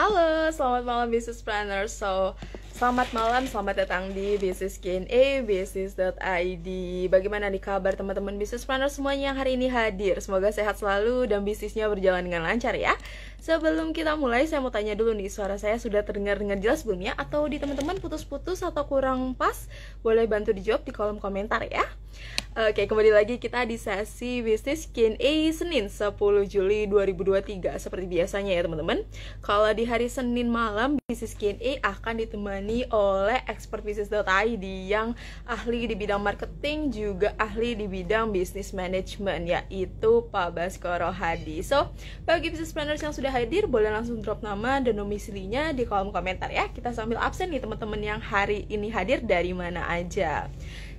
Halo, selamat malam Business Planner. Selamat malam, selamat datang di Business Q&A, bisnis.id. Bagaimana nih kabar teman-teman Business Planner semuanya yang hari ini hadir? Semoga sehat selalu dan bisnisnya berjalan dengan lancar ya. Sebelum kita mulai, saya mau tanya dulu nih, suara saya sudah terdengar dengan jelas belum ya? Atau di teman-teman putus-putus atau kurang pas? Boleh bantu dijawab di kolom komentar ya. Oke, kembali lagi kita di sesi Business Q&A Senin 10 Juli 2023. Seperti biasanya ya teman-teman. Kalau di hari Senin malam, Business Q&A akan ditemani oleh expert bisnis.id yang ahli di bidang marketing, juga ahli di bidang business management, yaitu Pak Baskoro Hadi. Bagi business planners yang sudah hadir, boleh langsung drop nama dan domisilinya di kolom komentar ya. Kita sambil absen nih teman-teman yang hari ini hadir dari mana aja.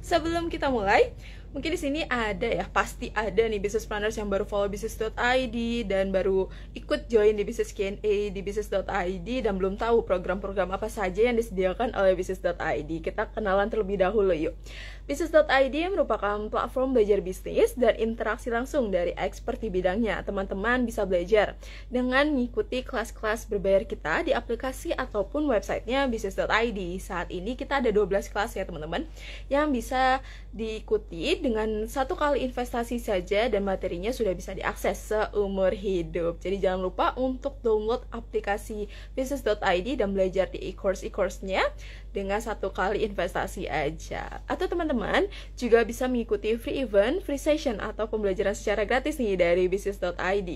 Sebelum kita mulai, mungkin di sini ada ya, pasti ada nih business planners yang baru follow business.id dan baru ikut join di business Q&A di business.id dan belum tahu program-program apa saja yang disediakan oleh business.id. Kita kenalan terlebih dahulu yuk. Business.id merupakan platform belajar bisnis dan interaksi langsung dari expert di bidangnya. Teman-teman bisa belajar dengan mengikuti kelas-kelas berbayar kita di aplikasi ataupun websitenya business.id. Saat ini kita ada 12 kelas ya teman-teman, yang bisa diikuti dengan satu kali investasi saja dan materinya sudah bisa diakses seumur hidup. Jadi jangan lupa untuk download aplikasi business.id dan belajar di e-course-nya dengan satu kali investasi aja. Atau teman-teman juga bisa mengikuti free event, free session atau pembelajaran secara gratis nih dari business.id,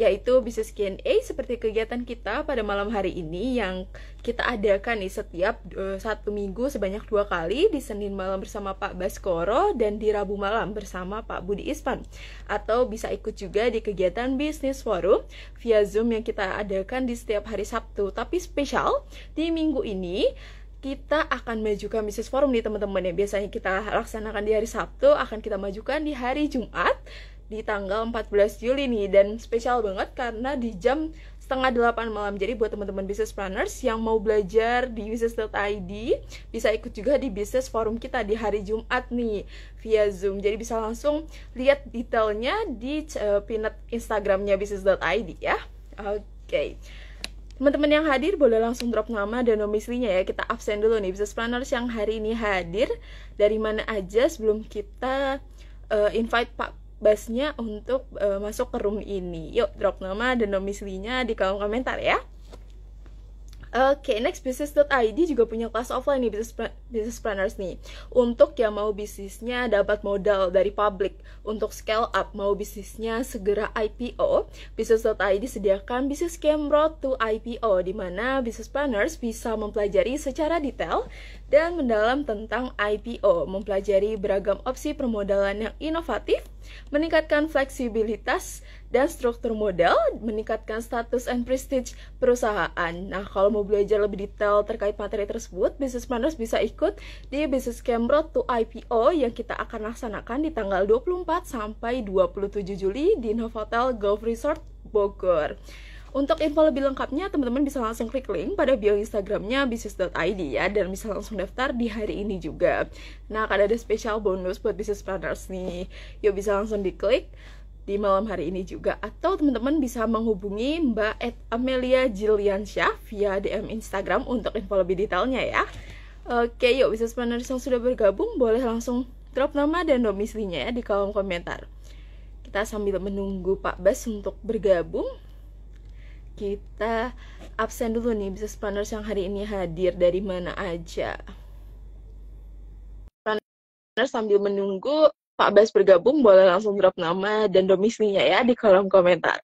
yaitu Business Q&A seperti kegiatan kita pada malam hari ini yang kita adakan nih setiap satu minggu sebanyak 2 kali, di Senin malam bersama Pak Baskoro dan di Rabu malam bersama Pak Budi Ispan. Atau bisa ikut juga di kegiatan Business Forum via Zoom yang kita adakan di setiap hari Sabtu. Tapi spesial di minggu ini kita akan majukan Business Forum nih teman-teman ya. Biasanya kita laksanakan di hari Sabtu, akan kita majukan di hari Jumat di tanggal 14 Juli nih, dan spesial banget karena di jam setengah 8 malam. Jadi buat teman-teman business planners yang mau belajar di business.id bisa ikut juga di business forum kita di hari Jumat nih via Zoom. Jadi bisa langsung lihat detailnya di pinned Instagramnya business.id ya. Oke. Teman-teman yang hadir boleh langsung drop nama dan domisilinya ya. Kita absen dulu nih business planners yang hari ini hadir dari mana aja sebelum kita invite Pak Basnya untuk masuk ke room ini. Yuk, drop nama dan domisilinya di kolom komentar ya. Oke, next business.id juga punya kelas offline nih business planners nih. Untuk yang mau bisnisnya dapat modal dari publik untuk scale up, mau bisnisnya segera IPO, business.id sediakan Business Camp Road to IPO, di mana business planners bisa mempelajari secara detail dan mendalam tentang IPO, mempelajari beragam opsi permodalan yang inovatif, meningkatkan fleksibilitas dan struktur modal, meningkatkan status and prestige perusahaan. Nah, kalau mau belajar lebih detail terkait materi tersebut, business planners bisa ikut di Business Camp Road to IPO yang kita akan laksanakan di tanggal 24 sampai 27 Juli di Novotel Golf Resort Bogor. Untuk info lebih lengkapnya, teman-teman bisa langsung klik link pada bio Instagramnya business.id ya, dan bisa langsung daftar di hari ini juga. Nah, akan ada spesial bonus buat business planners nih. Yuk, bisa langsung diklik di malam hari ini juga. Atau teman-teman bisa menghubungi Mbak Amelia Jiliansyah via DM Instagram untuk info lebih detailnya ya. Oke, yuk business planners yang sudah bergabung boleh langsung drop nama dan domisilinya ya di kolom komentar. Kita sambil menunggu Pak Bas untuk bergabung, kita absen dulu nih business planners yang hari ini hadir dari mana aja. Planners sambil menunggu Pak Bas bergabung boleh langsung drop nama dan domisilinya ya di kolom komentar.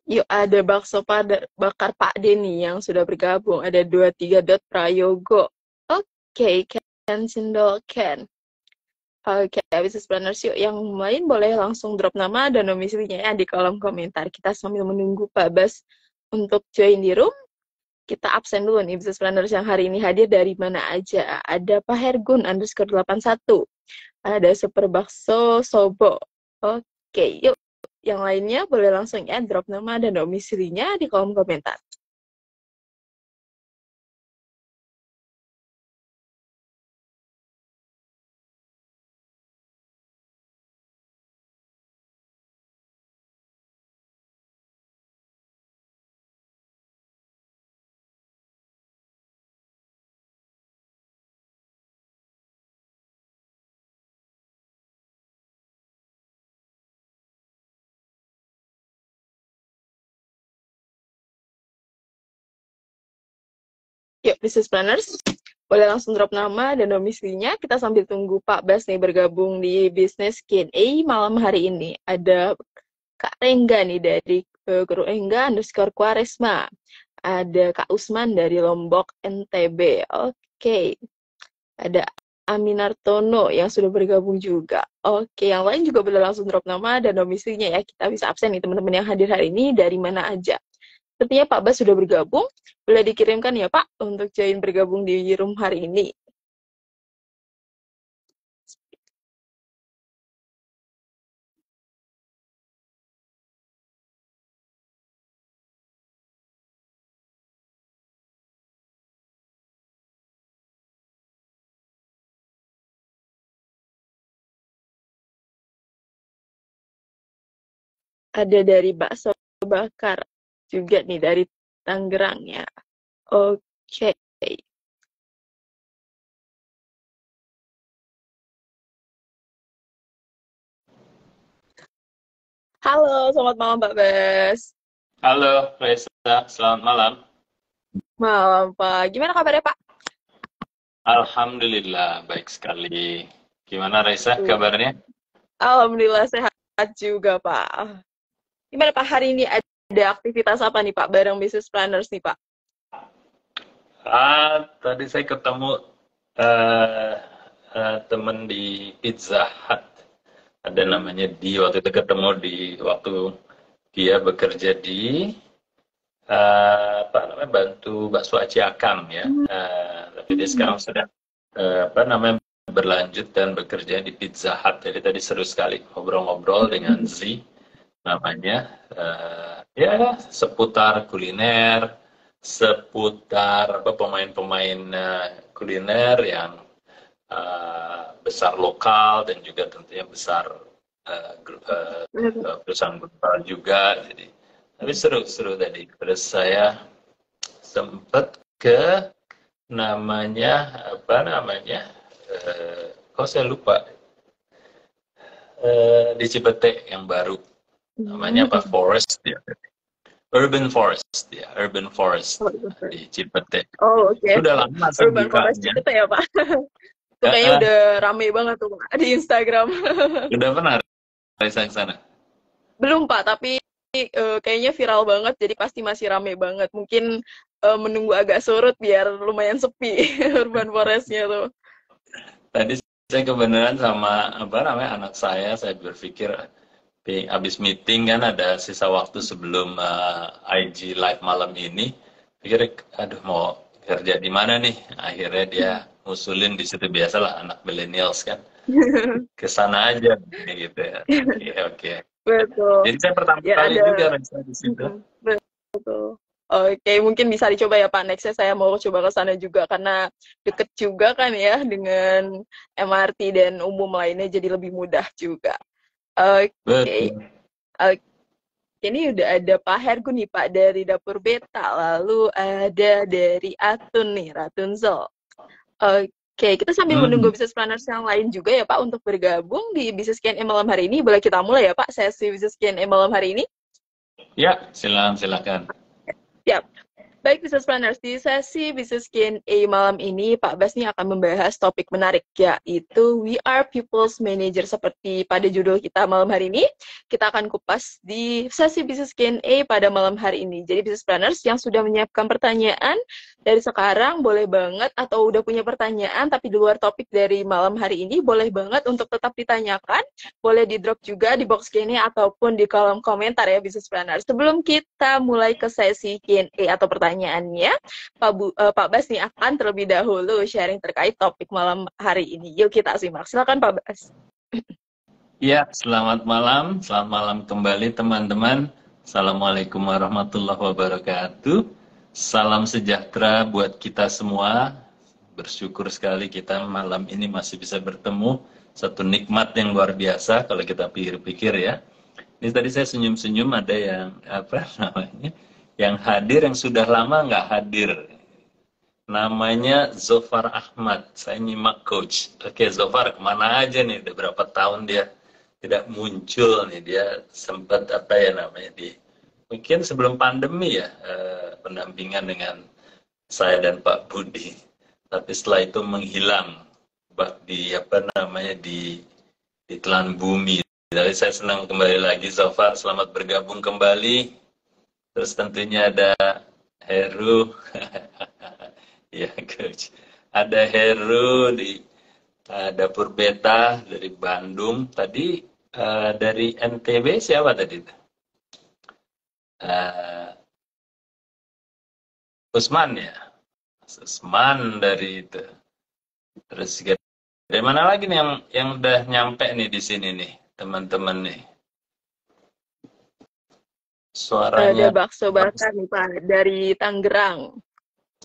Yuk, ada bakso bakar Pak Denny yang sudah bergabung. Ada 23 Prayogo. Oke, Ken Sindol Ken. Oke, business planners yuk yang lain boleh langsung drop nama dan domisilinya ya di kolom komentar. Kita sambil menunggu Pak Bas untuk join di room. Kita absen dulu nih business planners yang hari ini hadir dari mana aja. Ada Pak Hergun _81. Ada Super Bakso Sobo. Oke, yuk. Yang lainnya boleh langsung ya drop nama dan domisilinya di kolom komentar. Yuk, business planners, boleh langsung drop nama dan domisilinya. Kita sambil tunggu Pak Bas nih bergabung di Business Q&A malam hari ini. Ada Kak Rengga nih dari Guru Engga underscore Quaresma. Ada Kak Usman dari Lombok, NTB. Oke. Ada Aminartono yang sudah bergabung juga. Oke, yang lain juga boleh langsung drop nama dan domisilinya ya. Kita bisa absen nih teman-teman yang hadir hari ini dari mana aja. Sepertinya Pak Bas sudah bergabung. Boleh dikirimkan ya Pak untuk join bergabung di room hari ini. Ada dari Bakso Bakar juga nih dari Tangerang ya. Oke. Halo, selamat malam Pak Bas. Halo, Reza. Selamat malam. Malam Pak. Gimana kabarnya Pak? Alhamdulillah, baik sekali. Gimana, Reza, kabarnya? Alhamdulillah sehat juga Pak. Gimana Pak hari ini ada aktivitas apa nih Pak bareng Business Planners nih Pak? Tadi saya ketemu eh teman di Pizza Hut. Ada namanya Di. Waktu itu ketemu di waktu dia bekerja di apa namanya bantu bakso Aci Akam ya. Tapi dia sekarang sudah apa namanya berlanjut dan bekerja di Pizza Hut. Jadi tadi seru sekali ngobrol-ngobrol dengan Z namanya. Ya seputar kuliner, seputar apa pemain-pemain kuliner yang besar lokal dan juga tentunya besar perusahaan global juga. Jadi tapi seru tadi. Terus saya sempat ke namanya apa namanya kok saya lupa di Cipete yang baru namanya apa Forest ya Urban Forest ya Urban Forest di Cipete. Oh oke. Sudah lama sih Urban Forest bukanya. Cipete ya Pak. Itu kayaknya udah rame banget tuh Pak di Instagram. Udah pernah dari sana? Belum Pak, tapi kayaknya viral banget jadi pasti masih rame banget. Mungkin menunggu agak surut biar lumayan sepi Urban Forest-nya tuh. Tadi saya kebenaran sama apa namanya anak saya berpikir habis meeting kan ada sisa waktu sebelum IG live malam ini. Pikir aduh mau kerja di mana nih? Akhirnya dia ngusulin di situ biasalah anak millennials kan. Ke sana aja gitu ya. Oke. Betul. Jadi saya pertama Ya kali ada. juga di situ. Betul. Oke, mungkin bisa dicoba ya Pak. Nextnya saya mau coba ke sana juga karena deket juga kan ya dengan MRT dan umum lainnya jadi lebih mudah juga. Oke. Betul. Oke. Ini udah ada Pak Hergun nih Pak dari Dapur Beta. Lalu ada dari Atun nih, Ratunzel. Oke, kita sambil menunggu bisnis planners yang lain juga ya Pak untuk bergabung di Business Q&A malam hari ini. Boleh kita mulai ya Pak sesi Business Q&A malam hari ini? Ya, silakan. Siap. Baik, Business Planners, di sesi Business Q&A malam ini, Pak Bas ini akan membahas topik menarik, yaitu We Are People's Manager. Seperti pada judul kita malam hari ini, kita akan kupas di sesi Business Q&A pada malam hari ini. Jadi, Business Planners yang sudah menyiapkan pertanyaan, dari sekarang boleh banget, atau udah punya pertanyaan, tapi di luar topik dari malam hari ini, boleh banget untuk tetap ditanyakan, boleh di-drop juga di box Q&A ataupun di kolom komentar ya, Business Planners. Sebelum kita mulai ke sesi Q&A atau pertanyaannya, Pak Bas nih akan terlebih dahulu sharing terkait topik malam hari ini. Yuk kita simak. Silakan Pak Bas. Ya, selamat malam kembali teman-teman. Assalamualaikum warahmatullahi wabarakatuh. Salam sejahtera buat kita semua. Bersyukur sekali kita malam ini masih bisa bertemu. Satu nikmat yang luar biasa kalau kita pikir-pikir ya. Ini tadi saya senyum-senyum ada yang apa namanya, yang hadir yang sudah lama nggak hadir. Namanya Zofar Ahmad. Saya nyimak coach. Oke, Zofar kemana aja nih? Udah berapa tahun dia tidak muncul nih? Dia sempat apa ya namanya mungkin sebelum pandemi ya, pendampingan dengan saya dan Pak Budi. Tapi setelah itu menghilang di apa namanya di telan bumi. Jadi saya senang kembali lagi Zofar. Selamat bergabung kembali. Terus tentunya ada Heru. Ya, coach. Ada Heru di Dapur Beta dari Bandung. Tadi dari NTB siapa tadi? Usman ya. Usman dari itu. Terus dari mana lagi nih yang udah nyampe nih di sini nih, teman-teman nih. Suaranya Ada bakso bakar nih Pak dari Tangerang.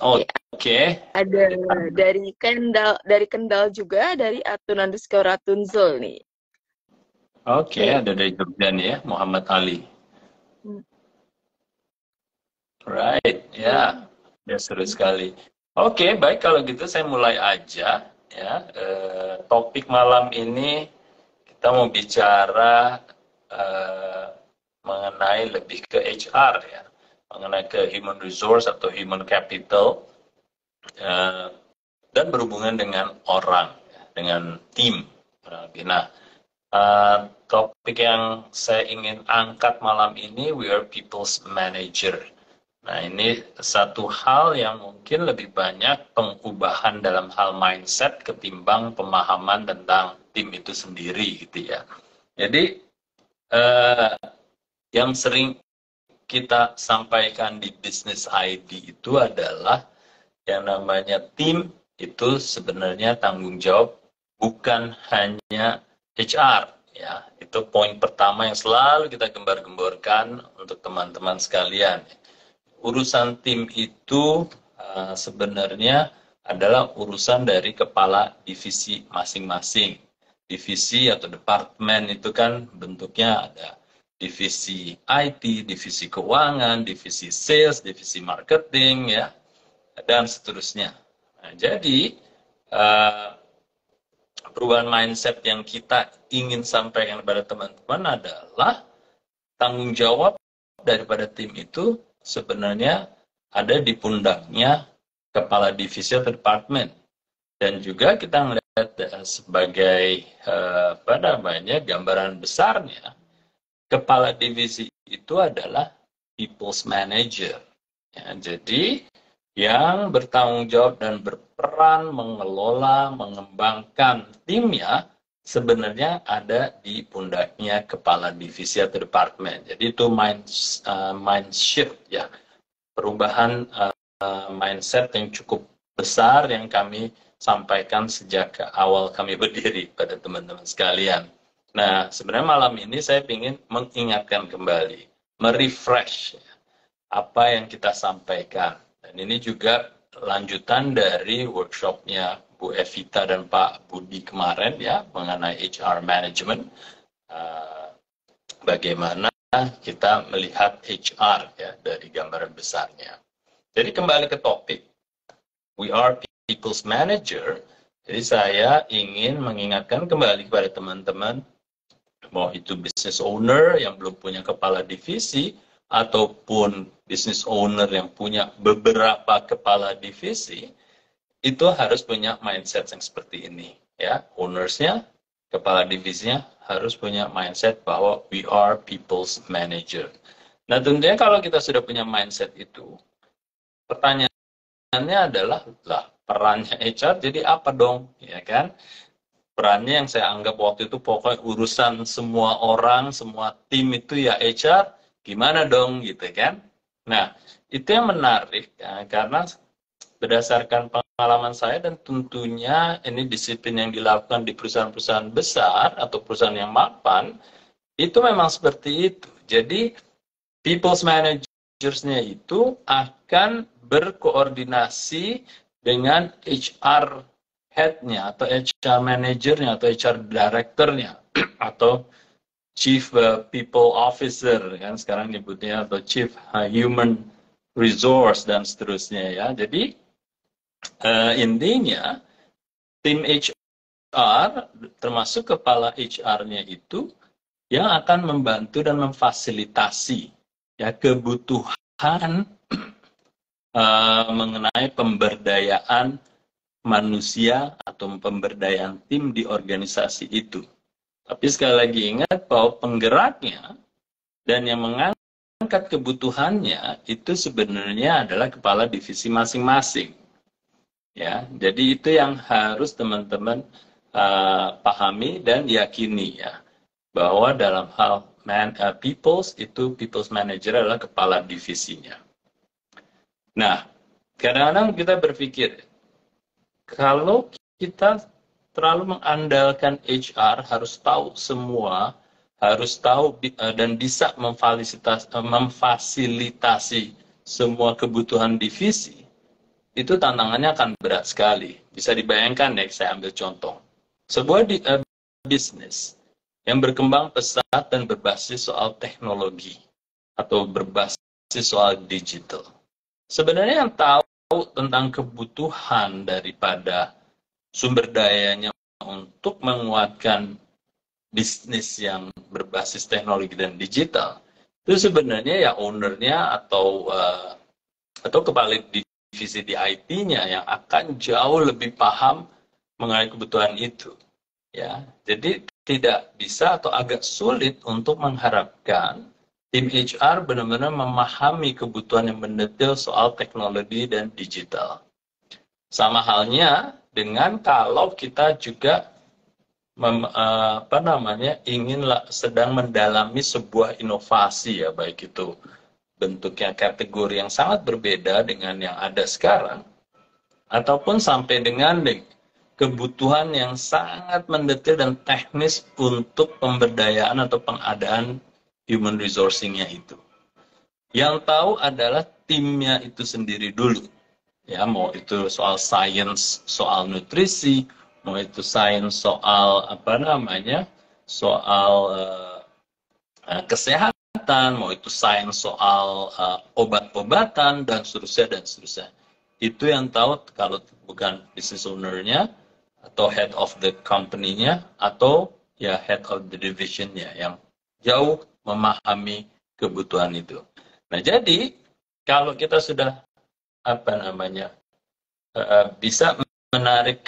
oke. Ada dari Kendal juga, dari @atun_ratunzul nih. Oke, ada dari Jogja nih ya, Muhammad Ali. Right, ya. Ya seru sekali. Oke, baik kalau gitu saya mulai aja ya. Topik malam ini kita mau bicara mengenai lebih ke HR ya, mengenai ke human resource atau human capital dan berhubungan dengan orang, dengan tim. Nah, topik yang saya ingin angkat malam ini, we are people's manager. Nah, ini satu hal yang mungkin lebih banyak pengubahan dalam hal mindset ketimbang pemahaman tentang tim itu sendiri gitu ya. Jadi, yang sering kita sampaikan di Business ID itu adalah yang namanya tim itu sebenarnya tanggung jawab bukan hanya HR ya. Itu poin pertama yang selalu kita gembar-gemborkan untuk teman-teman sekalian. Urusan tim itu sebenarnya adalah urusan dari kepala divisi masing-masing. Divisi atau departemen itu kan bentuknya ada divisi IT, divisi keuangan, divisi sales, divisi marketing ya, dan seterusnya. Nah, jadi perubahan mindset yang kita ingin sampaikan kepada teman-teman adalah tanggung jawab daripada tim itu sebenarnya ada di pundaknya kepala divisi atau departemen. Dan juga kita melihat sebagai apa namanya gambaran besarnya, kepala divisi itu adalah people's manager. Ya, jadi yang bertanggung jawab dan berperan mengelola, mengembangkan timnya sebenarnya ada di pundaknya kepala divisi atau departemen. Jadi itu mind shift ya, perubahan mindset yang cukup besar yang kami sampaikan sejak awal kami berdiri pada teman-teman sekalian. Nah, sebenarnya malam ini saya ingin mengingatkan kembali, merefresh apa yang kita sampaikan. Dan ini juga lanjutan dari workshopnya Bu Evita dan Pak Budi kemarin ya, mengenai HR management. Bagaimana kita melihat HR ya dari gambaran besarnya. Jadi kembali ke topik, we are people's manager. Jadi saya ingin mengingatkan kembali kepada teman-teman, mau itu business owner yang belum punya kepala divisi, ataupun business owner yang punya beberapa kepala divisi, itu harus punya mindset yang seperti ini. Ya, ownersnya, kepala divisinya harus punya mindset bahwa we are people's manager. Nah, tentunya kalau kita sudah punya mindset itu, pertanyaannya adalah, lah, perannya HR jadi apa dong? Ya kan? Perannya yang saya anggap waktu itu pokoknya urusan semua orang, semua tim itu ya HR, gimana dong gitu kan? Nah, itu yang menarik ya, karena berdasarkan pengalaman saya dan tentunya ini disiplin yang dilakukan di perusahaan-perusahaan besar atau perusahaan yang mapan, itu memang seperti itu. Jadi people's managers-nya itu akan berkoordinasi dengan HR head-nya atau HR manager-nya atau HR director-nya atau Chief People Officer kan sekarang nyebutnya atau Chief Human Resource dan seterusnya ya. Jadi intinya tim HR termasuk kepala HR-nya itu yang akan membantu dan memfasilitasi ya kebutuhan mengenai pemberdayaan manusia atau pemberdayaan tim di organisasi itu. Tapi sekali lagi ingat bahwa penggeraknya dan yang mengangkat kebutuhannya itu sebenarnya adalah kepala divisi masing-masing. Ya, jadi itu yang harus teman-teman pahami dan yakini ya, bahwa dalam hal people's manager adalah kepala divisinya. Nah, kadang-kadang kita berpikir kalau kita terlalu mengandalkan HR, harus tahu semua, harus tahu dan bisa memfasilitasi semua kebutuhan divisi, itu tantangannya akan berat sekali. Bisa dibayangkan ya, saya ambil contoh. Sebuah bisnis yang berkembang pesat dan berbasis soal teknologi atau berbasis soal digital. Sebenarnya yang tahu tentang kebutuhan daripada sumber dayanya untuk menguatkan bisnis yang berbasis teknologi dan digital itu sebenarnya ya ownernya atau kepala divisi di IT-nya yang akan jauh lebih paham mengenai kebutuhan itu ya. Jadi tidak bisa atau agak sulit untuk mengharapkan tim HR benar-benar memahami kebutuhan yang mendetail soal teknologi dan digital. Sama halnya dengan kalau kita juga sedang mendalami sebuah inovasi ya, baik itu bentuknya kategori yang sangat berbeda dengan yang ada sekarang, ataupun sampai dengan kebutuhan yang sangat mendetail dan teknis untuk pemberdayaan atau pengadaan human resourcing-nya itu. Yang tahu adalah timnya itu sendiri dulu. Ya, mau itu soal sains, soal nutrisi, mau itu sains soal soal kesehatan, mau itu sains soal obat-obatan dan seterusnya dan seterusnya. Itu yang tahu kalau bukan business owner-nya atau head of the company-nya atau ya head of the division-nya yang jauh memahami kebutuhan itu. Nah, jadi kalau kita sudah bisa menarik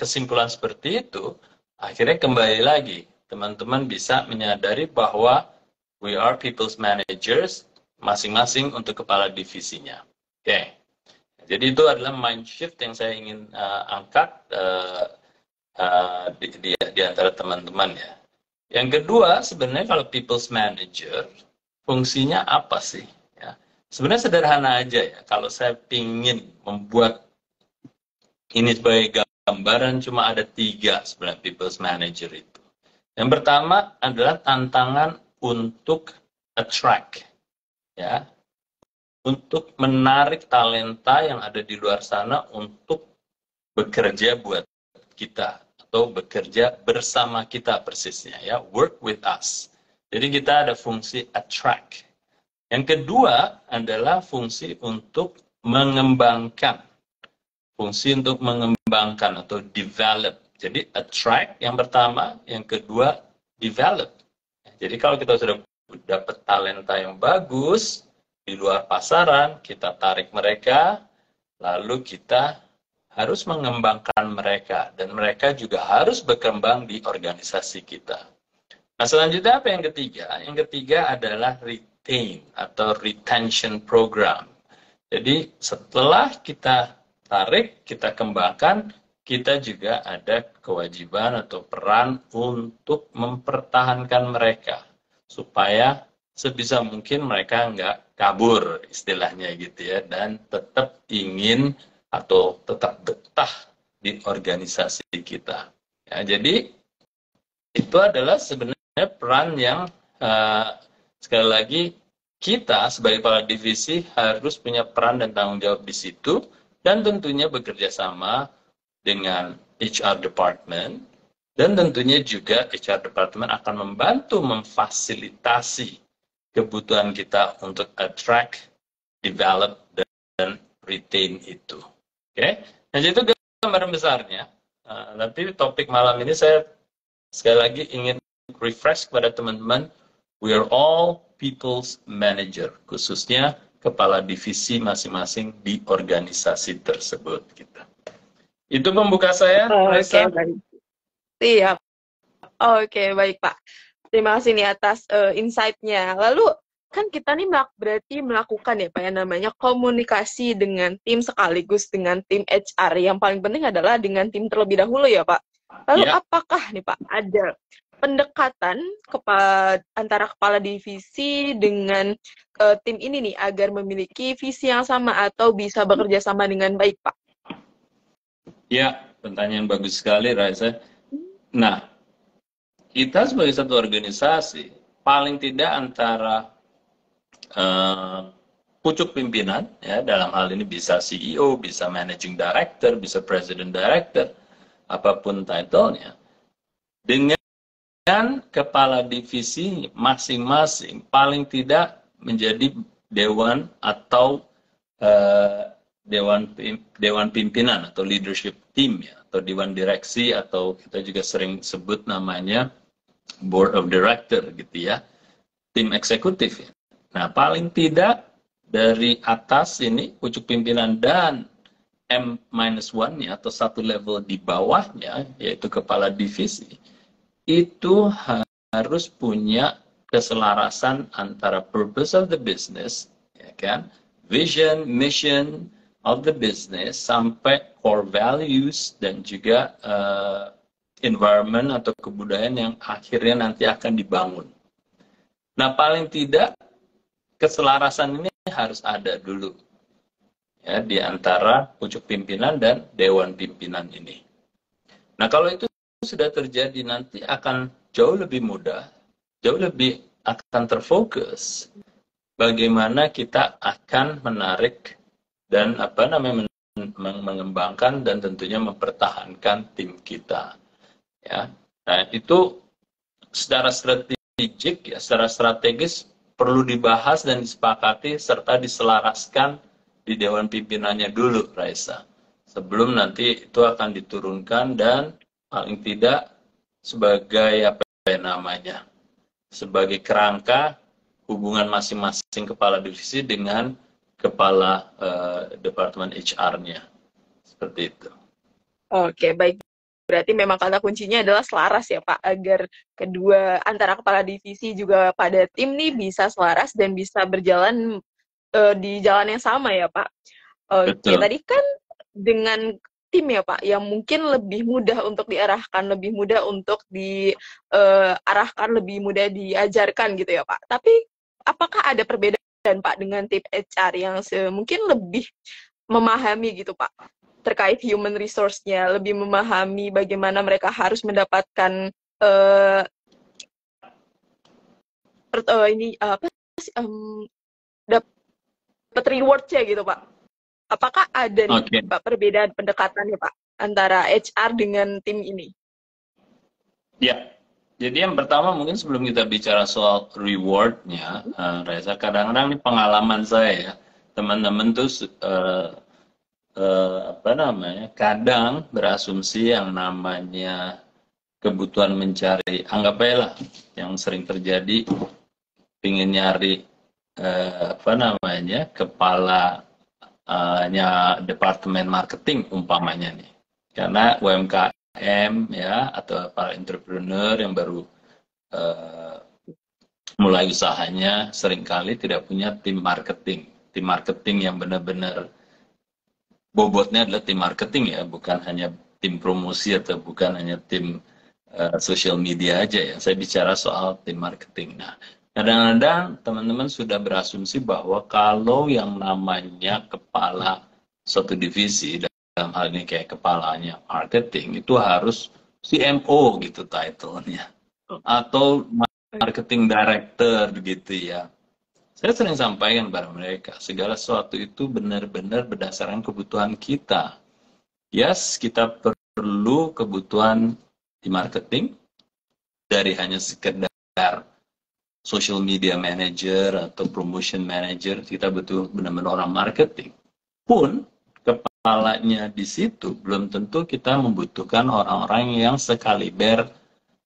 kesimpulan seperti itu, akhirnya kembali lagi teman-teman bisa menyadari bahwa we are people's managers masing-masing untuk kepala divisinya. Oke. Jadi itu adalah mind shift yang saya ingin angkat di antara teman-teman ya. Yang kedua, sebenarnya kalau people's manager fungsinya apa sih? Sebenarnya sederhana aja ya, kalau saya ingin membuat ini sebagai gambaran cuma ada 3 sebenarnya people's manager itu. Yang pertama adalah tantangan untuk attract, ya, untuk menarik talenta yang ada di luar sana untuk bekerja buat kita atau bekerja bersama kita persisnya ya, work with us. Jadi kita ada fungsi attract. Yang kedua adalah fungsi untuk mengembangkan. Fungsi untuk mengembangkan atau develop. Jadi attract yang pertama, yang kedua develop. Jadi kalau kita sudah dapat talenta yang bagus di luar pasaran, kita tarik mereka, lalu kita harus mengembangkan mereka. Dan mereka juga harus berkembang di organisasi kita. Nah, selanjutnya apa yang ketiga? Yang ketiga adalah retain atau retention program. Jadi setelah kita tarik, kita kembangkan, kita juga ada kewajiban atau peran untuk mempertahankan mereka supaya sebisa mungkin mereka nggak kabur istilahnya gitu ya, dan tetap ingin atau tetap betah di organisasi kita. Ya, jadi itu adalah sebenarnya peran yang sekali lagi kita sebagai kepala divisi harus punya peran dan tanggung jawab di situ, dan tentunya bekerja sama dengan HR department, dan tentunya juga HR department akan membantu memfasilitasi kebutuhan kita untuk attract, develop, dan retain itu. Oke, nah itu gambaran besarnya. Nanti topik malam ini saya sekali lagi ingin refresh kepada teman-teman, we are all people's manager, khususnya kepala divisi masing-masing di organisasi tersebut. Gitu. Itu pembuka saya, Raisa. Oke, baik. Siap. Oke, baik Pak. Terima kasih nih atas insight-nya. Lalu kan kita nih berarti melakukan ya Pak yang namanya komunikasi dengan tim sekaligus dengan tim HR. Yang paling penting adalah dengan tim terlebih dahulu ya Pak. Lalu apakah nih Pak ada pendekatan antara kepala divisi dengan tim ini nih agar memiliki visi yang sama atau bisa bekerja sama dengan baik Pak? Ya, pertanyaan bagus sekali Raisa. Nah, kita sebagai satu organisasi paling tidak antara pucuk pimpinan, ya dalam hal ini bisa CEO, bisa managing director, bisa president director, apapun title-nya, dengan kepala divisi masing-masing paling tidak menjadi dewan atau dewan pimpinan atau leadership team, ya, atau dewan direksi, atau kita juga sering sebut namanya board of director gitu ya, tim eksekutif ya. Nah, paling tidak dari atas ini, pucuk pimpinan dan M-1-nya atau satu level di bawahnya, yaitu kepala divisi, itu harus punya keselarasan antara purpose of the business, ya kan, vision, mission of the business, sampai core values dan juga environment atau kebudayaan yang akhirnya nanti akan dibangun. Nah, paling tidak keselarasan ini harus ada dulu ya di antara pucuk pimpinan dan dewan pimpinan ini. Nah, kalau itu sudah terjadi, nanti akan jauh lebih mudah, jauh lebih akan terfokus bagaimana kita akan menarik dan mengembangkan dan tentunya mempertahankan tim kita. Ya. Nah, itu secara strategik ya, secara strategis perlu dibahas dan disepakati serta diselaraskan di dewan pimpinannya dulu, Raisa. Sebelum nanti itu akan diturunkan dan paling tidak sebagai sebagai kerangka hubungan masing-masing kepala divisi dengan kepala departemen HR-nya. Seperti itu. Oke, baik. Berarti memang kata kuncinya adalah selaras ya Pak, agar kedua antara kepala divisi juga pada tim nih bisa selaras dan bisa berjalan di jalan yang sama ya Pak. Oke, tadi kan dengan tim ya Pak, yang mungkin lebih mudah untuk diarahkan, lebih mudah untuk diarahkan, lebih mudah diajarkan gitu ya Pak. Tapi apakah ada perbedaan Pak dengan tim HR yang mungkin lebih memahami gitu Pak, terkait human resource-nya, lebih memahami bagaimana mereka harus mendapatkan dapat reward-nya gitu Pak. Apakah ada nih Pak perbedaan pendekatannya Pak antara HR dengan tim ini? Ya, jadi yang pertama mungkin sebelum kita bicara soal reward-nya, Reza, kadang-kadang ini pengalaman saya ya, teman-teman tuh kadang berasumsi yang namanya kebutuhan mencari, anggap aja lah yang sering terjadi, ingin nyari kepalanya departemen marketing umpamanya nih, karena UMKM ya atau para entrepreneur yang baru mulai usahanya seringkali tidak punya tim marketing yang benar-benar bobotnya adalah tim marketing ya, bukan hanya tim promosi atau bukan hanya tim social media aja ya. Saya bicara soal tim marketing. Nah, kadang-kadang teman-teman sudah berasumsi bahwa kalau yang namanya kepala suatu divisi, dalam hal ini kayak kepalanya marketing, itu harus CMO gitu title-nya, atau marketing director gitu ya. Saya sering sampaikan kepada mereka, segala sesuatu itu benar-benar berdasarkan kebutuhan kita. Yes, kita perlu kebutuhan di marketing, dari hanya sekedar social media manager atau promotion manager, kita butuh benar-benar orang marketing. Pun kepalanya di situ belum tentu kita membutuhkan orang-orang yang sekaliber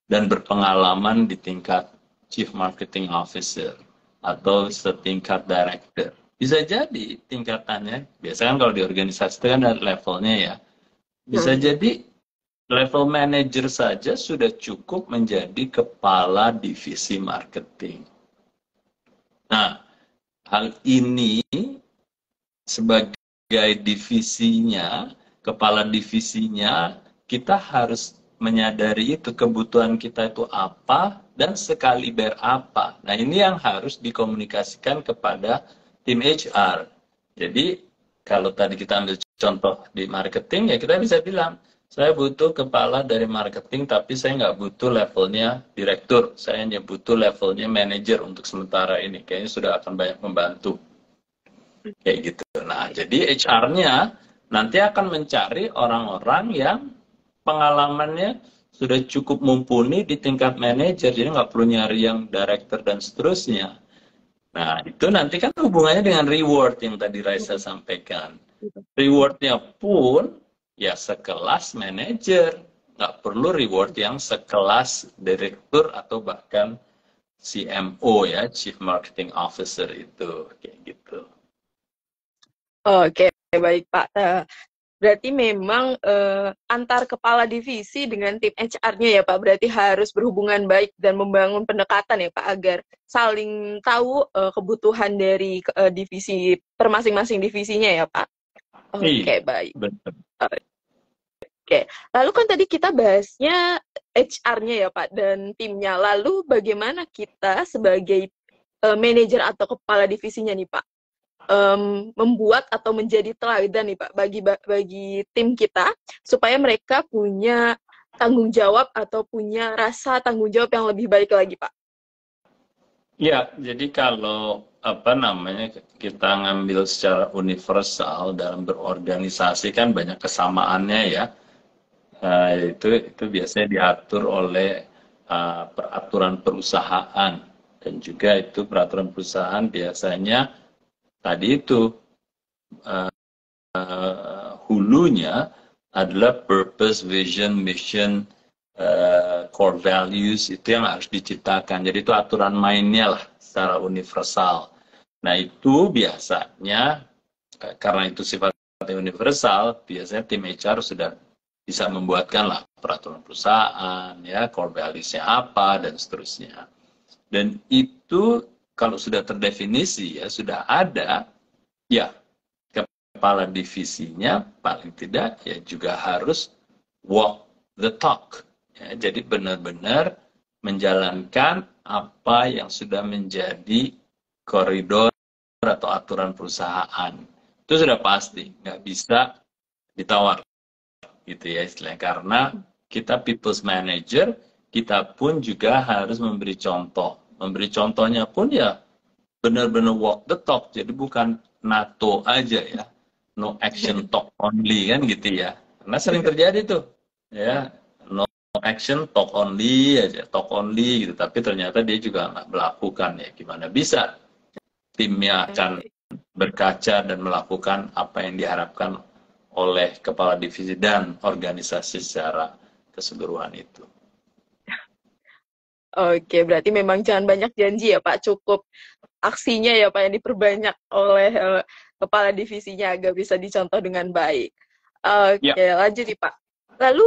dan berpengalaman di tingkat chief marketing officer atau setingkat director. Bisa jadi tingkatannya, biasanya kan kalau di organisasi itu kan ada levelnya ya, bisa jadi level manager saja sudah cukup menjadi kepala divisi marketing. Nah, hal ini sebagai divisinya, kepala divisinya, kita harus menyadari itu, kebutuhan kita itu apa dan sekaliber apa. Nah, ini yang harus dikomunikasikan kepada tim HR. Jadi, kalau tadi kita ambil contoh di marketing, ya kita bisa bilang, saya butuh kepala dari marketing, tapi saya nggak butuh levelnya direktur. Saya hanya butuh levelnya manajer untuk sementara ini. Kayaknya sudah akan banyak membantu. Kayak gitu. Nah, jadi HR-nya nanti akan mencari orang-orang yang pengalamannya sudah cukup mumpuni di tingkat manajer. Jadi nggak perlu nyari yang director dan seterusnya. Nah, itu nanti kan hubungannya dengan reward yang tadi Raisa sampaikan. Rewardnya pun ya sekelas manajer, nggak perlu reward yang sekelas direktur atau bahkan CMO ya, Chief Marketing Officer itu, kayak gitu. Oke, baik Pak. Berarti memang antar kepala divisi dengan tim HR-nya ya Pak, berarti harus berhubungan baik dan membangun pendekatan ya Pak, agar saling tahu kebutuhan dari divisi per masing-masing divisinya ya Pak. Oke, baik. Betul. Oke, lalu kan tadi kita bahasnya HR-nya ya Pak dan timnya. Lalu bagaimana kita sebagai manajer atau kepala divisinya nih Pak, membuat atau menjadi teladan nih Pak bagi tim kita supaya mereka punya tanggung jawab atau punya rasa tanggung jawab yang lebih baik lagi Pak. Ya, jadi kalau kita ngambil secara universal dalam berorganisasi kan banyak kesamaannya ya. Itu biasanya diatur oleh peraturan perusahaan, dan juga itu peraturan perusahaan biasanya tadi itu hulunya adalah purpose, vision, mission, core values, itu yang harus diciptakan. Jadi itu aturan mainnya lah secara universal. Nah itu biasanya karena itu sifatnya universal, biasanya tim HR sudah bisa membuatkan lah peraturan perusahaan, ya core values-nya apa dan seterusnya. Dan itu kalau sudah terdefinisi ya sudah ada, ya kepala divisinya paling tidak ya juga harus walk the talk. Ya, jadi benar-benar menjalankan apa yang sudah menjadi koridor atau aturan perusahaan. Itu sudah pasti, nggak bisa ditawar. Gitu ya istilahnya, karena kita people's manager, kita pun juga harus memberi contoh. Memberi contohnya pun ya benar-benar walk the talk, jadi bukan NATO aja ya, no action talk only kan gitu ya, karena sering terjadi tuh ya, no action talk only aja, talk only gitu, tapi ternyata dia juga nggak melakukan. Ya gimana bisa timnya akan berkaca dan melakukan apa yang diharapkan oleh kepala divisi dan organisasi secara keseluruhan itu. Oke, berarti memang jangan banyak janji ya Pak, cukup aksinya ya Pak yang diperbanyak oleh kepala divisinya agar bisa dicontoh dengan baik. Oke, lanjut nih Pak. Lalu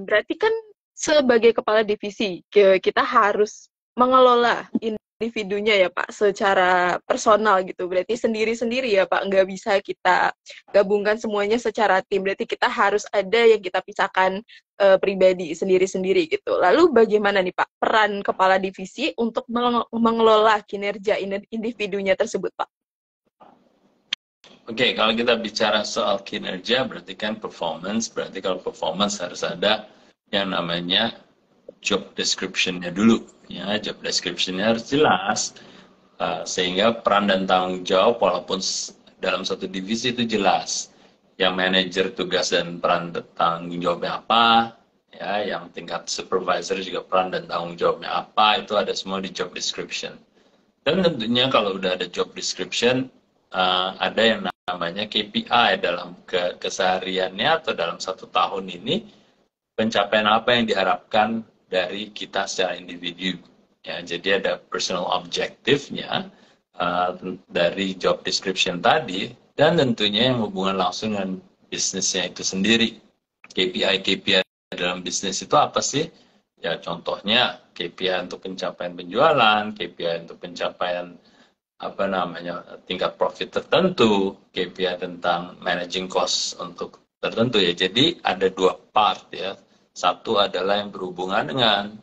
berarti kan sebagai kepala divisi kita harus mengelola individunya ya Pak secara personal gitu, berarti sendiri-sendiri ya Pak, nggak bisa kita gabungkan semuanya secara tim, berarti kita harus ada yang kita pisahkan pribadi sendiri-sendiri gitu. Lalu bagaimana nih Pak peran kepala divisi untuk mengelola kinerja individunya tersebut Pak? Oke, kalau kita bicara soal kinerja, berarti kan performance. Berarti kalau performance harus ada yang namanya job description-nya dulu. Ya, job description-nya harus jelas. Sehingga peran dan tanggung jawab, walaupun dalam satu divisi itu jelas. Yang manajer tugas dan peran dan tanggung jawabnya apa, ya, yang tingkat supervisor juga peran dan tanggung jawabnya apa, itu ada semua di job description. Dan tentunya kalau udah ada job description, ada yang namanya KPI dalam kesehariannya atau dalam 1 tahun ini, pencapaian apa yang diharapkan dari kita secara individu. Ya, jadi ada personal objektifnya dari job description tadi, dan tentunya yang hubungan langsung dengan bisnisnya itu sendiri. KPI dalam bisnis itu apa sih? Ya, contohnya KPI untuk pencapaian penjualan, KPI untuk pencapaian tingkat profit tertentu, KPI tentang managing cost untuk tertentu ya. Jadi ada 2 part ya. Satu adalah yang berhubungan dengan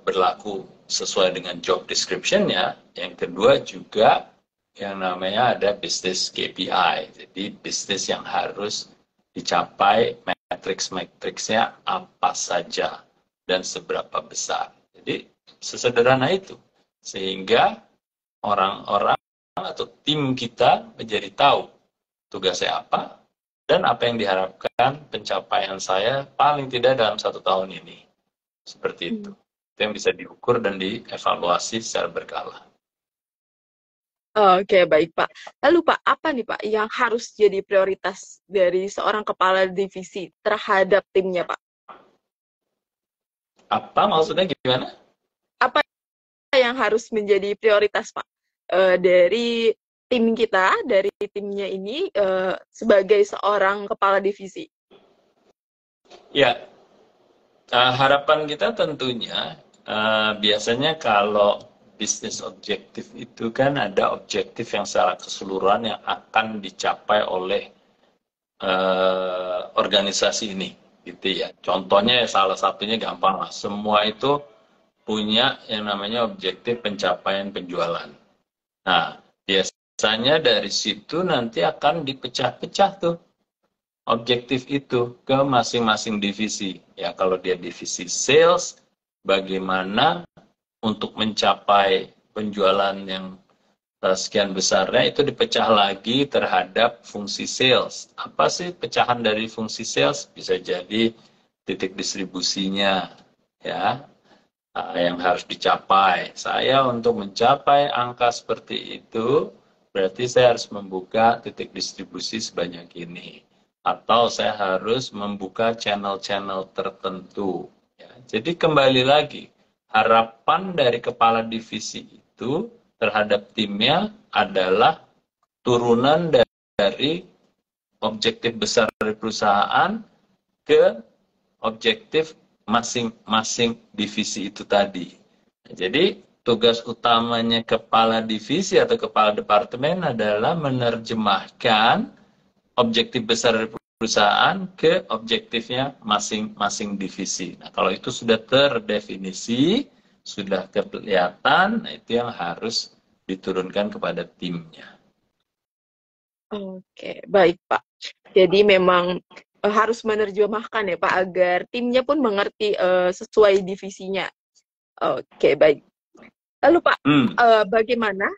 berlaku sesuai dengan job description-nya. Yang kedua juga yang namanya ada business KPI. Jadi bisnis yang harus dicapai, matriks-matriksnya apa saja dan seberapa besar. Jadi sesederhana itu. Sehingga orang-orang atau tim kita menjadi tahu tugasnya apa dan apa yang diharapkan pencapaian saya paling tidak dalam 1 tahun ini. Seperti itu. Itu yang bisa diukur dan dievaluasi secara berkala. Oke, baik Pak. Lalu Pak, apa nih Pak yang harus jadi prioritas dari seorang kepala divisi terhadap timnya Pak? Apa maksudnya gimana? Apa yang harus menjadi prioritas Pak dari tim kita, dari timnya ini sebagai seorang kepala divisi? Ya, harapan kita tentunya biasanya kalau bisnis objektif itu kan ada objektif yang secara keseluruhan yang akan dicapai oleh organisasi ini, gitu ya. Contohnya salah satunya gampang lah, semua itu punya yang namanya objektif pencapaian penjualan. Nah, biasanya dari situ nanti akan dipecah-pecah tuh objektif itu ke masing-masing divisi. Ya, kalau dia divisi sales, bagaimana untuk mencapai penjualan yang sekian besarnya itu dipecah lagi terhadap fungsi sales. Apa sih pecahan dari fungsi sales? Bisa jadi titik distribusinya, ya, yang harus dicapai. Saya untuk mencapai angka seperti itu, berarti saya harus membuka titik distribusi sebanyak ini. Atau saya harus membuka channel-channel tertentu. Ya, jadi kembali lagi, harapan dari kepala divisi itu terhadap timnya adalah turunan dari objektif besar dari perusahaan ke objektif masing-masing divisi itu tadi. Jadi tugas utamanya kepala divisi atau kepala departemen adalah menerjemahkan objektif besar dari perusahaan ke objektifnya masing-masing divisi. Nah, kalau itu sudah terdefinisi, sudah kelihatan, nah itu yang harus diturunkan kepada timnya. Oke, baik Pak. Jadi memang harus menerjemahkan ya Pak agar timnya pun mengerti sesuai divisinya. Oke, baik. Lalu Pak, bagaimana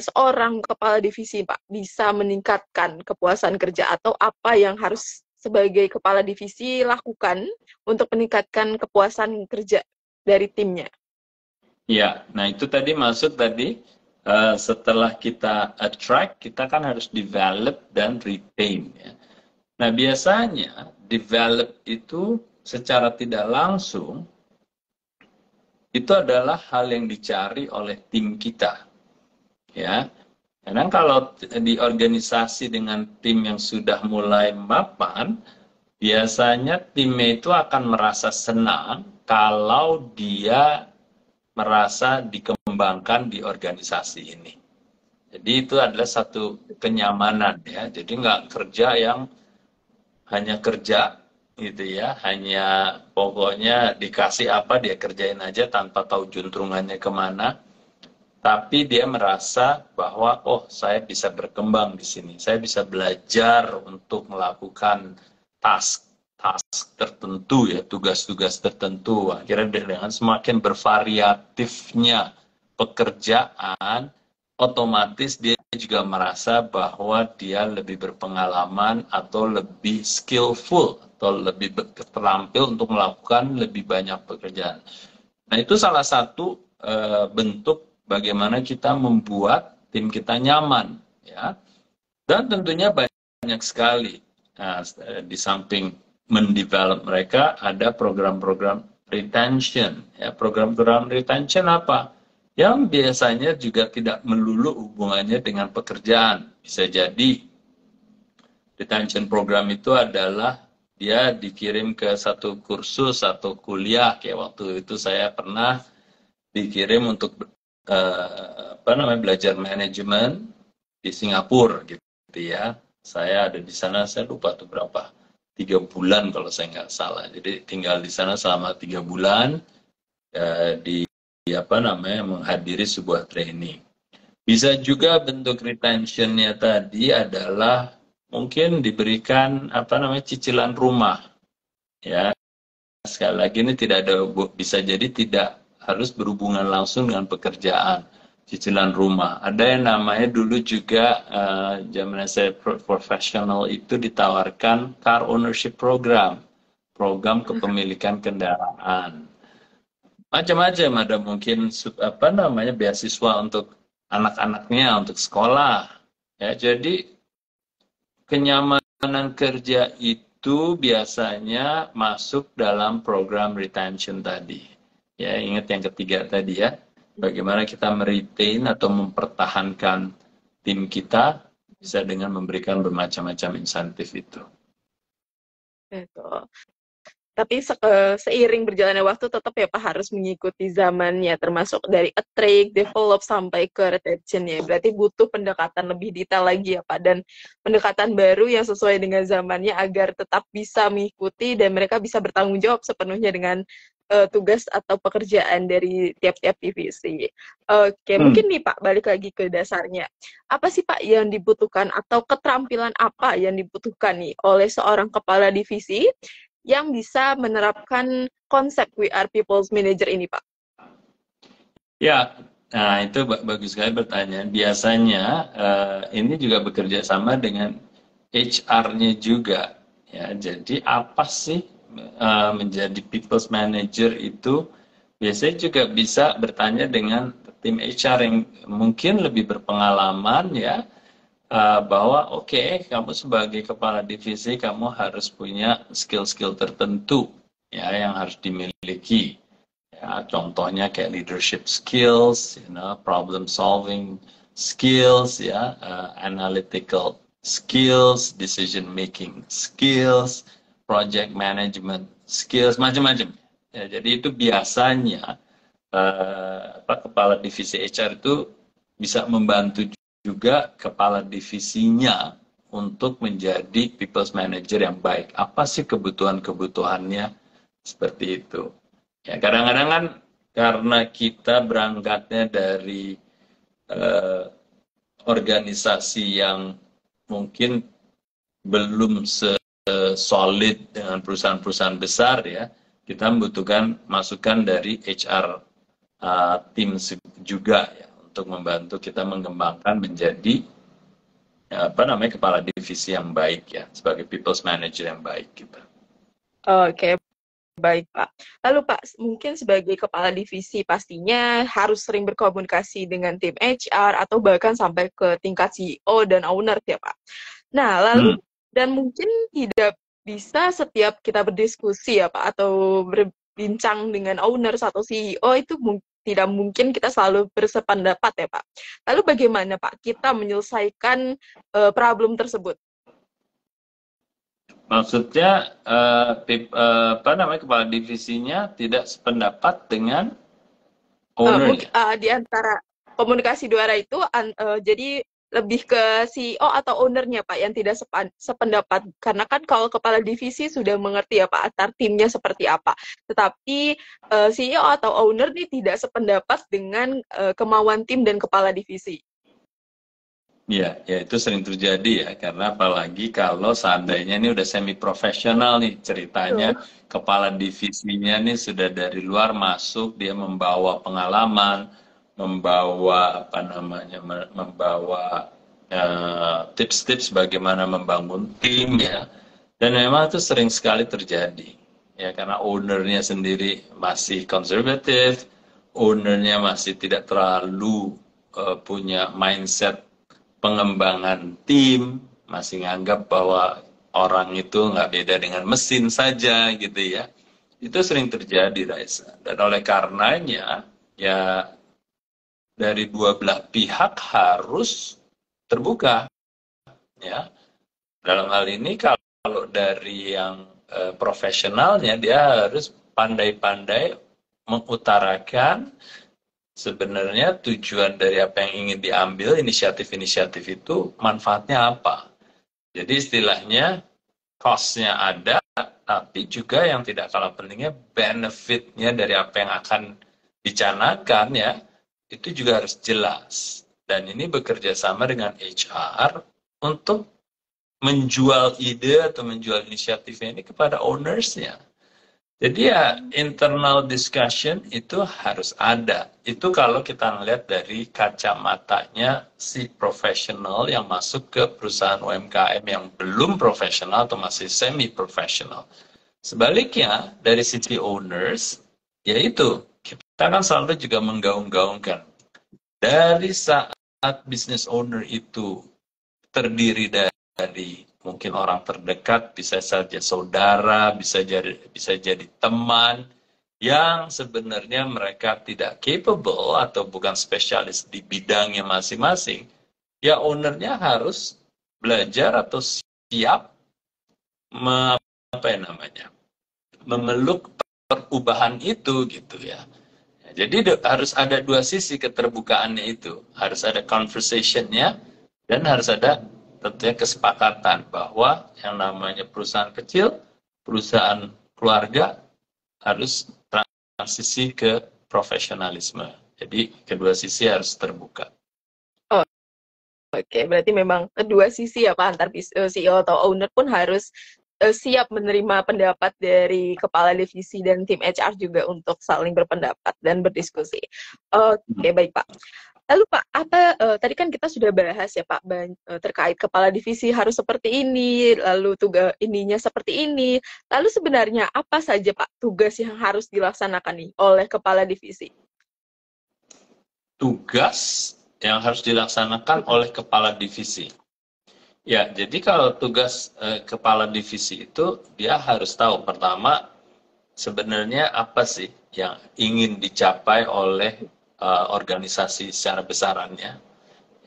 seorang kepala divisi Pak bisa meningkatkan kepuasan kerja, atau apa yang harus sebagai kepala divisi lakukan untuk meningkatkan kepuasan kerja dari timnya? Ya, nah itu tadi maksud tadi setelah kita attract, kita kan harus develop dan retain ya. Nah, biasanya develop itu secara tidak langsung itu adalah hal yang dicari oleh tim kita. Ya. Karena kalau di organisasi dengan tim yang sudah mulai mapan, biasanya timnya itu akan merasa senang kalau dia merasa dikembangkan di organisasi ini. Jadi itu adalah satu kenyamanan ya. Jadi nggak kerja yang hanya kerja gitu ya, hanya pokoknya dikasih apa dia kerjain aja tanpa tahu juntrungannya kemana. tapi dia merasa bahwa oh saya bisa berkembang di sini, saya bisa belajar untuk melakukan task tertentu ya, tugas-tugas tertentu. Akhirnya dengan semakin bervariatifnya pekerjaan, otomatis dia juga merasa bahwa dia lebih berpengalaman atau lebih skillful atau lebih terampil untuk melakukan lebih banyak pekerjaan. Nah, itu salah satu bentuk bagaimana kita membuat tim kita nyaman, ya. Dan tentunya banyak sekali. Nah, di samping mendevelop mereka, ada program-program retention. Ya, program-program retention apa? Yang biasanya juga tidak melulu hubungannya dengan pekerjaan. Bisa jadi retention program itu adalah dia dikirim ke satu kursus atau kuliah. Kayak waktu itu saya pernah dikirim untuk belajar manajemen di Singapura gitu ya. Saya ada di sana, saya lupa tuh berapa, 3 bulan kalau saya nggak salah. Jadi tinggal di sana selama 3 bulan di menghadiri sebuah training. Bisa juga bentuk retentionnya tadi adalah mungkin diberikan cicilan rumah, ya. Sekali lagi ini tidak ada, bisa jadi tidak harus berhubungan langsung dengan pekerjaan. Cicilan rumah. Ada yang namanya dulu juga zaman saya profesional itu ditawarkan car ownership program, program kepemilikan kendaraan. Macam-macam, ada mungkin beasiswa untuk anak-anaknya untuk sekolah. Ya, jadi kenyamanan kerja itu biasanya masuk dalam program retention tadi. Ya, ingat yang ketiga tadi ya. Bagaimana kita meretain atau mempertahankan tim kita bisa dengan memberikan bermacam-macam insentif itu. Betul. Tapi seiring berjalannya waktu tetap ya Pak harus mengikuti zamannya, termasuk dari attract, develop, sampai ke retention ya. Berarti butuh pendekatan lebih detail lagi ya Pak, dan pendekatan baru yang sesuai dengan zamannya agar tetap bisa mengikuti dan mereka bisa bertanggung jawab sepenuhnya dengan tugas atau pekerjaan dari tiap-tiap divisi. Oke, mungkin nih Pak, balik lagi ke dasarnya. Apa sih Pak yang dibutuhkan atau keterampilan apa yang dibutuhkan nih oleh seorang kepala divisi yang bisa menerapkan konsep We Are People's Manager ini, Pak? Ya, nah itu bagus sekali pertanyaan. Biasanya ini juga bekerja sama dengan HR-nya juga. Ya, jadi apa sih menjadi People's Manager itu? Biasanya juga bisa bertanya dengan tim HR yang mungkin lebih berpengalaman ya. Bahwa oke, kamu sebagai kepala divisi kamu harus punya skill-skill tertentu ya yang harus dimiliki. Ya, contohnya kayak leadership skills, problem solving skills, ya, analytical skills, decision making skills, project management skills, macam-macam. Ya, jadi itu biasanya kepala divisi HR itu bisa membantu juga kepala divisinya untuk menjadi people's manager yang baik. Apa sih kebutuhan-kebutuhannya seperti itu. Ya, kadang-kadang kan karena kita berangkatnya dari organisasi yang mungkin belum solid dengan perusahaan-perusahaan besar ya, kita membutuhkan masukan dari HR tim juga ya, untuk membantu kita mengembangkan menjadi kepala divisi yang baik ya, sebagai people's manager yang baik gitu. Oke, baik Pak. Lalu Pak, mungkin sebagai kepala divisi pastinya harus sering berkomunikasi dengan tim HR atau bahkan sampai ke tingkat CEO dan owner ya Pak. Nah, lalu dan mungkin tidak bisa setiap kita berdiskusi ya Pak atau berbincang dengan owner atau CEO itu tidak mungkin kita selalu bersependapat ya Pak. Lalu bagaimana Pak kita menyelesaikan problem tersebut? Maksudnya kepala divisinya tidak sependapat dengan owner? Di antara komunikasi dua arah itu, jadi lebih ke CEO atau ownernya Pak yang tidak sependapat? Karena kan kalau kepala divisi sudah mengerti ya Pak antar timnya seperti apa. Tetapi CEO atau owner nih tidak sependapat dengan kemauan tim dan kepala divisi. Ya, ya itu sering terjadi ya, karena apalagi kalau seandainya ini udah semi profesional nih ceritanya, Betul. kepala divisinya nih sudah dari luar masuk, dia membawa pengalaman, membawa apa namanya, membawa tips-tips bagaimana membangun tim ya, dan memang itu sering sekali terjadi ya, karena ownernya sendiri masih konservatif, ownernya masih tidak terlalu punya mindset pengembangan tim, masih nganggap bahwa orang itu nggak beda dengan mesin saja gitu ya. Itu sering terjadi, Raisa. Dan oleh karenanya, ya dari dua belah pihak harus terbuka. Ya. Dalam hal ini kalau dari yang profesionalnya, dia harus pandai-pandai mengutarakan sebenarnya tujuan dari apa yang ingin diambil, inisiatif-inisiatif itu manfaatnya apa. Jadi istilahnya cost-nya ada, tapi juga yang tidak kalah pentingnya benefit-nya dari apa yang akan dicanakan ya, itu juga harus jelas. Dan ini bekerja sama dengan HR untuk menjual ide atau menjual inisiatifnya ini kepada ownersnya. Jadi ya internal discussion itu harus ada. Itu kalau kita melihat dari kacamatanya si profesional yang masuk ke perusahaan UMKM yang belum profesional atau masih semi profesional. Sebaliknya dari sisi owners, yaitu kita kan selalu juga menggaung-gaungkan. Dari saat business owner itu terdiri dari mungkin orang terdekat, bisa saja saudara, bisa jadi teman, yang sebenarnya mereka tidak capable atau bukan spesialis di bidangnya masing-masing, ya ownernya harus belajar atau siap memeluk perubahan itu gitu ya. Jadi harus ada dua sisi keterbukaannya itu, harus ada conversation-nya dan harus ada tentunya kesepakatan bahwa yang namanya perusahaan kecil, perusahaan keluarga harus transisi ke profesionalisme. Jadi kedua sisi harus terbuka. Oh, oke, berarti memang kedua sisi ya Pak antar CEO atau owner pun harus siap menerima pendapat dari kepala divisi dan tim HR juga untuk saling berpendapat dan berdiskusi. Oke, baik Pak. Lalu Pak, tadi kan kita sudah bahas ya Pak terkait kepala divisi harus seperti ini, lalu tugas ininya seperti ini. Lalu sebenarnya apa saja Pak tugas yang harus dilaksanakan nih oleh kepala divisi? Tugas yang harus dilaksanakan oleh kepala divisi. Ya, jadi kalau tugas kepala divisi itu dia harus tahu pertama sebenarnya apa sih yang ingin dicapai oleh organisasi secara besarannya.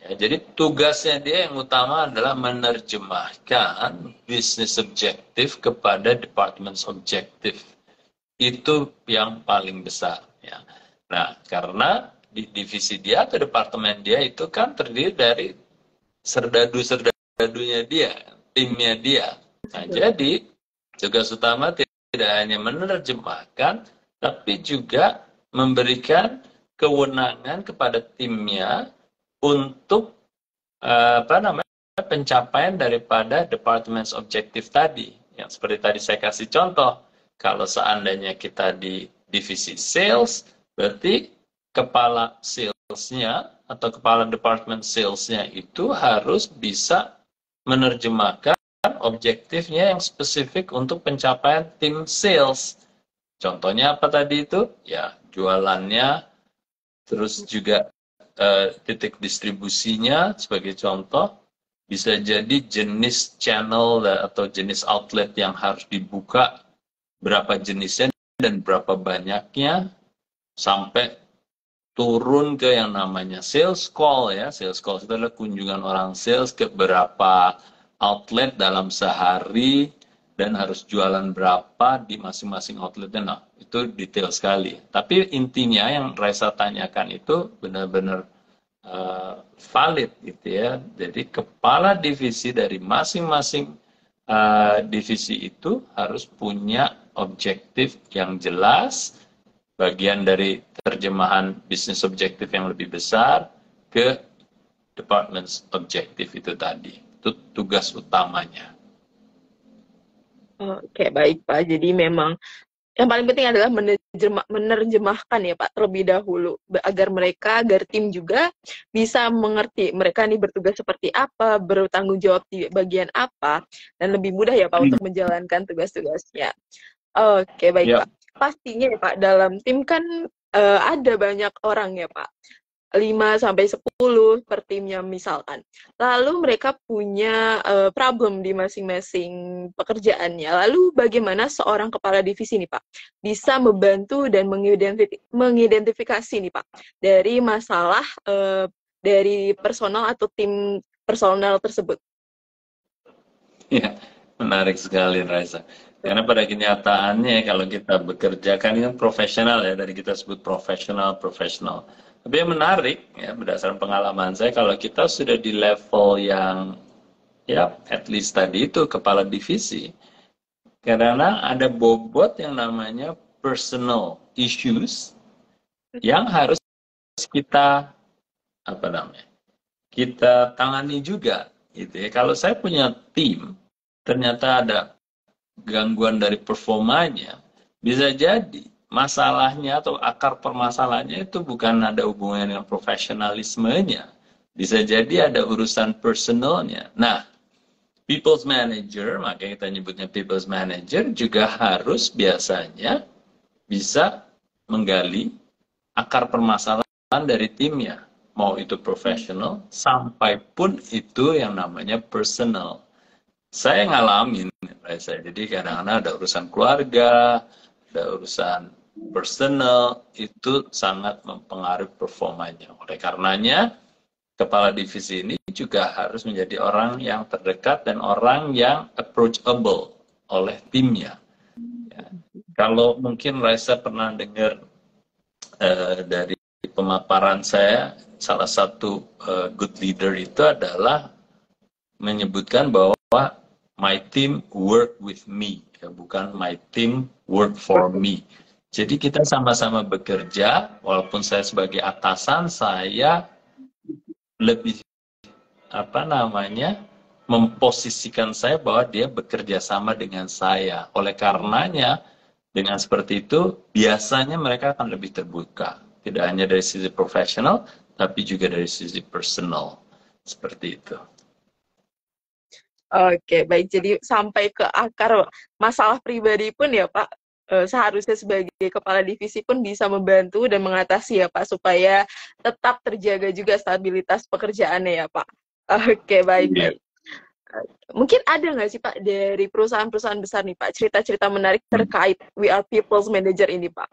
Ya, jadi tugasnya dia yang utama adalah menerjemahkan bisnis objektif kepada department objektif. Itu yang paling besar. Ya. Nah, karena di divisi dia atau departemen dia itu kan terdiri dari serdadu-serdadunya dia, timnya dia. Nah, jadi tugas utama tidak hanya menerjemahkan, tapi juga memberikan kewenangan kepada timnya untuk pencapaian daripada department objektif tadi. Yang seperti tadi saya kasih contoh, kalau seandainya kita di divisi sales, berarti kepala salesnya atau kepala department salesnya itu harus bisa menerjemahkan objektifnya yang spesifik untuk pencapaian tim sales. Contohnya apa tadi itu? Ya, jualannya, terus juga titik distribusinya sebagai contoh, bisa jadi jenis channel atau jenis outlet yang harus dibuka, berapa jenisnya dan berapa banyaknya, sampai turun ke yang namanya sales call ya. Sales call itu adalah kunjungan orang sales ke beberapa outlet dalam sehari dan harus jualan berapa di masing-masing outletnya. Nah, itu detail sekali. Tapi intinya yang Raisa tanyakan itu benar-benar valid gitu ya. Jadi kepala divisi dari masing-masing divisi itu harus punya objektif yang jelas, bagian dari terjemahan bisnis objektif yang lebih besar ke department's objektif itu tadi. Itu tugas utamanya. Oke, baik Pak. Jadi memang yang paling penting adalah menerjemahkan ya Pak terlebih dahulu agar tim juga bisa mengerti mereka nih bertugas seperti apa, bertanggung jawab di bagian apa, dan lebih mudah ya Pak untuk menjalankan tugas-tugasnya. Oke, baik Ya. Pak. Pastinya ya Pak, dalam tim kan ada banyak orang ya Pak. 5 sampai 10 per timnya misalkan. Lalu mereka punya problem di masing-masing pekerjaannya. Lalu bagaimana seorang kepala divisi nih Pak bisa membantu dan mengidentifikasi nih Pak dari masalah dari personal atau tim personal tersebut. Ya, menarik sekali Raisa. Karena pada kenyataannya kalau kita bekerja kan ini kan profesional ya, dari kita sebut profesional. Tapi yang menarik ya berdasarkan pengalaman saya kalau kita sudah di level yang ya at least tadi itu kepala divisi, karena ada bobot yang namanya personal issues yang harus kita kita tangani juga gitu ya. Kalau saya punya tim ternyata ada gangguan dari performanya, bisa jadi masalahnya atau akar permasalahannya itu bukan ada hubungannya dengan profesionalismenya. Bisa jadi ada urusan personalnya. Nah, people's manager, makanya kita nyebutnya people's manager, juga harus biasanya bisa menggali akar permasalahan dari timnya. Mau itu profesional, sampai pun itu yang namanya personal. Saya ngalamin, jadi kadang-kadang ada urusan keluarga, ada urusan personal, itu sangat mempengaruhi performanya. Oleh karenanya, kepala divisi ini juga harus menjadi orang yang terdekat dan orang yang approachable oleh timnya. Ya. Kalau mungkin Raisa pernah dengar dari pemaparan saya, salah satu good leader itu adalah menyebutkan bahwa my team work with me, ya, bukan my team work for me. Jadi kita sama-sama bekerja, walaupun saya sebagai atasan, saya lebih memposisikan saya bahwa dia bekerja sama dengan saya. Oleh karenanya, dengan seperti itu, biasanya mereka akan lebih terbuka. Tidak hanya dari sisi profesional, tapi juga dari sisi personal. Seperti itu. Oke, baik. Jadi sampai ke akar masalah pribadi pun ya Pak, seharusnya sebagai kepala divisi pun bisa membantu dan mengatasi ya Pak, supaya tetap terjaga juga stabilitas pekerjaannya ya Pak. Oke, baik. Mungkin ada nggak sih Pak dari perusahaan-perusahaan besar nih Pak, cerita-cerita menarik terkait We Are People's Manager ini Pak?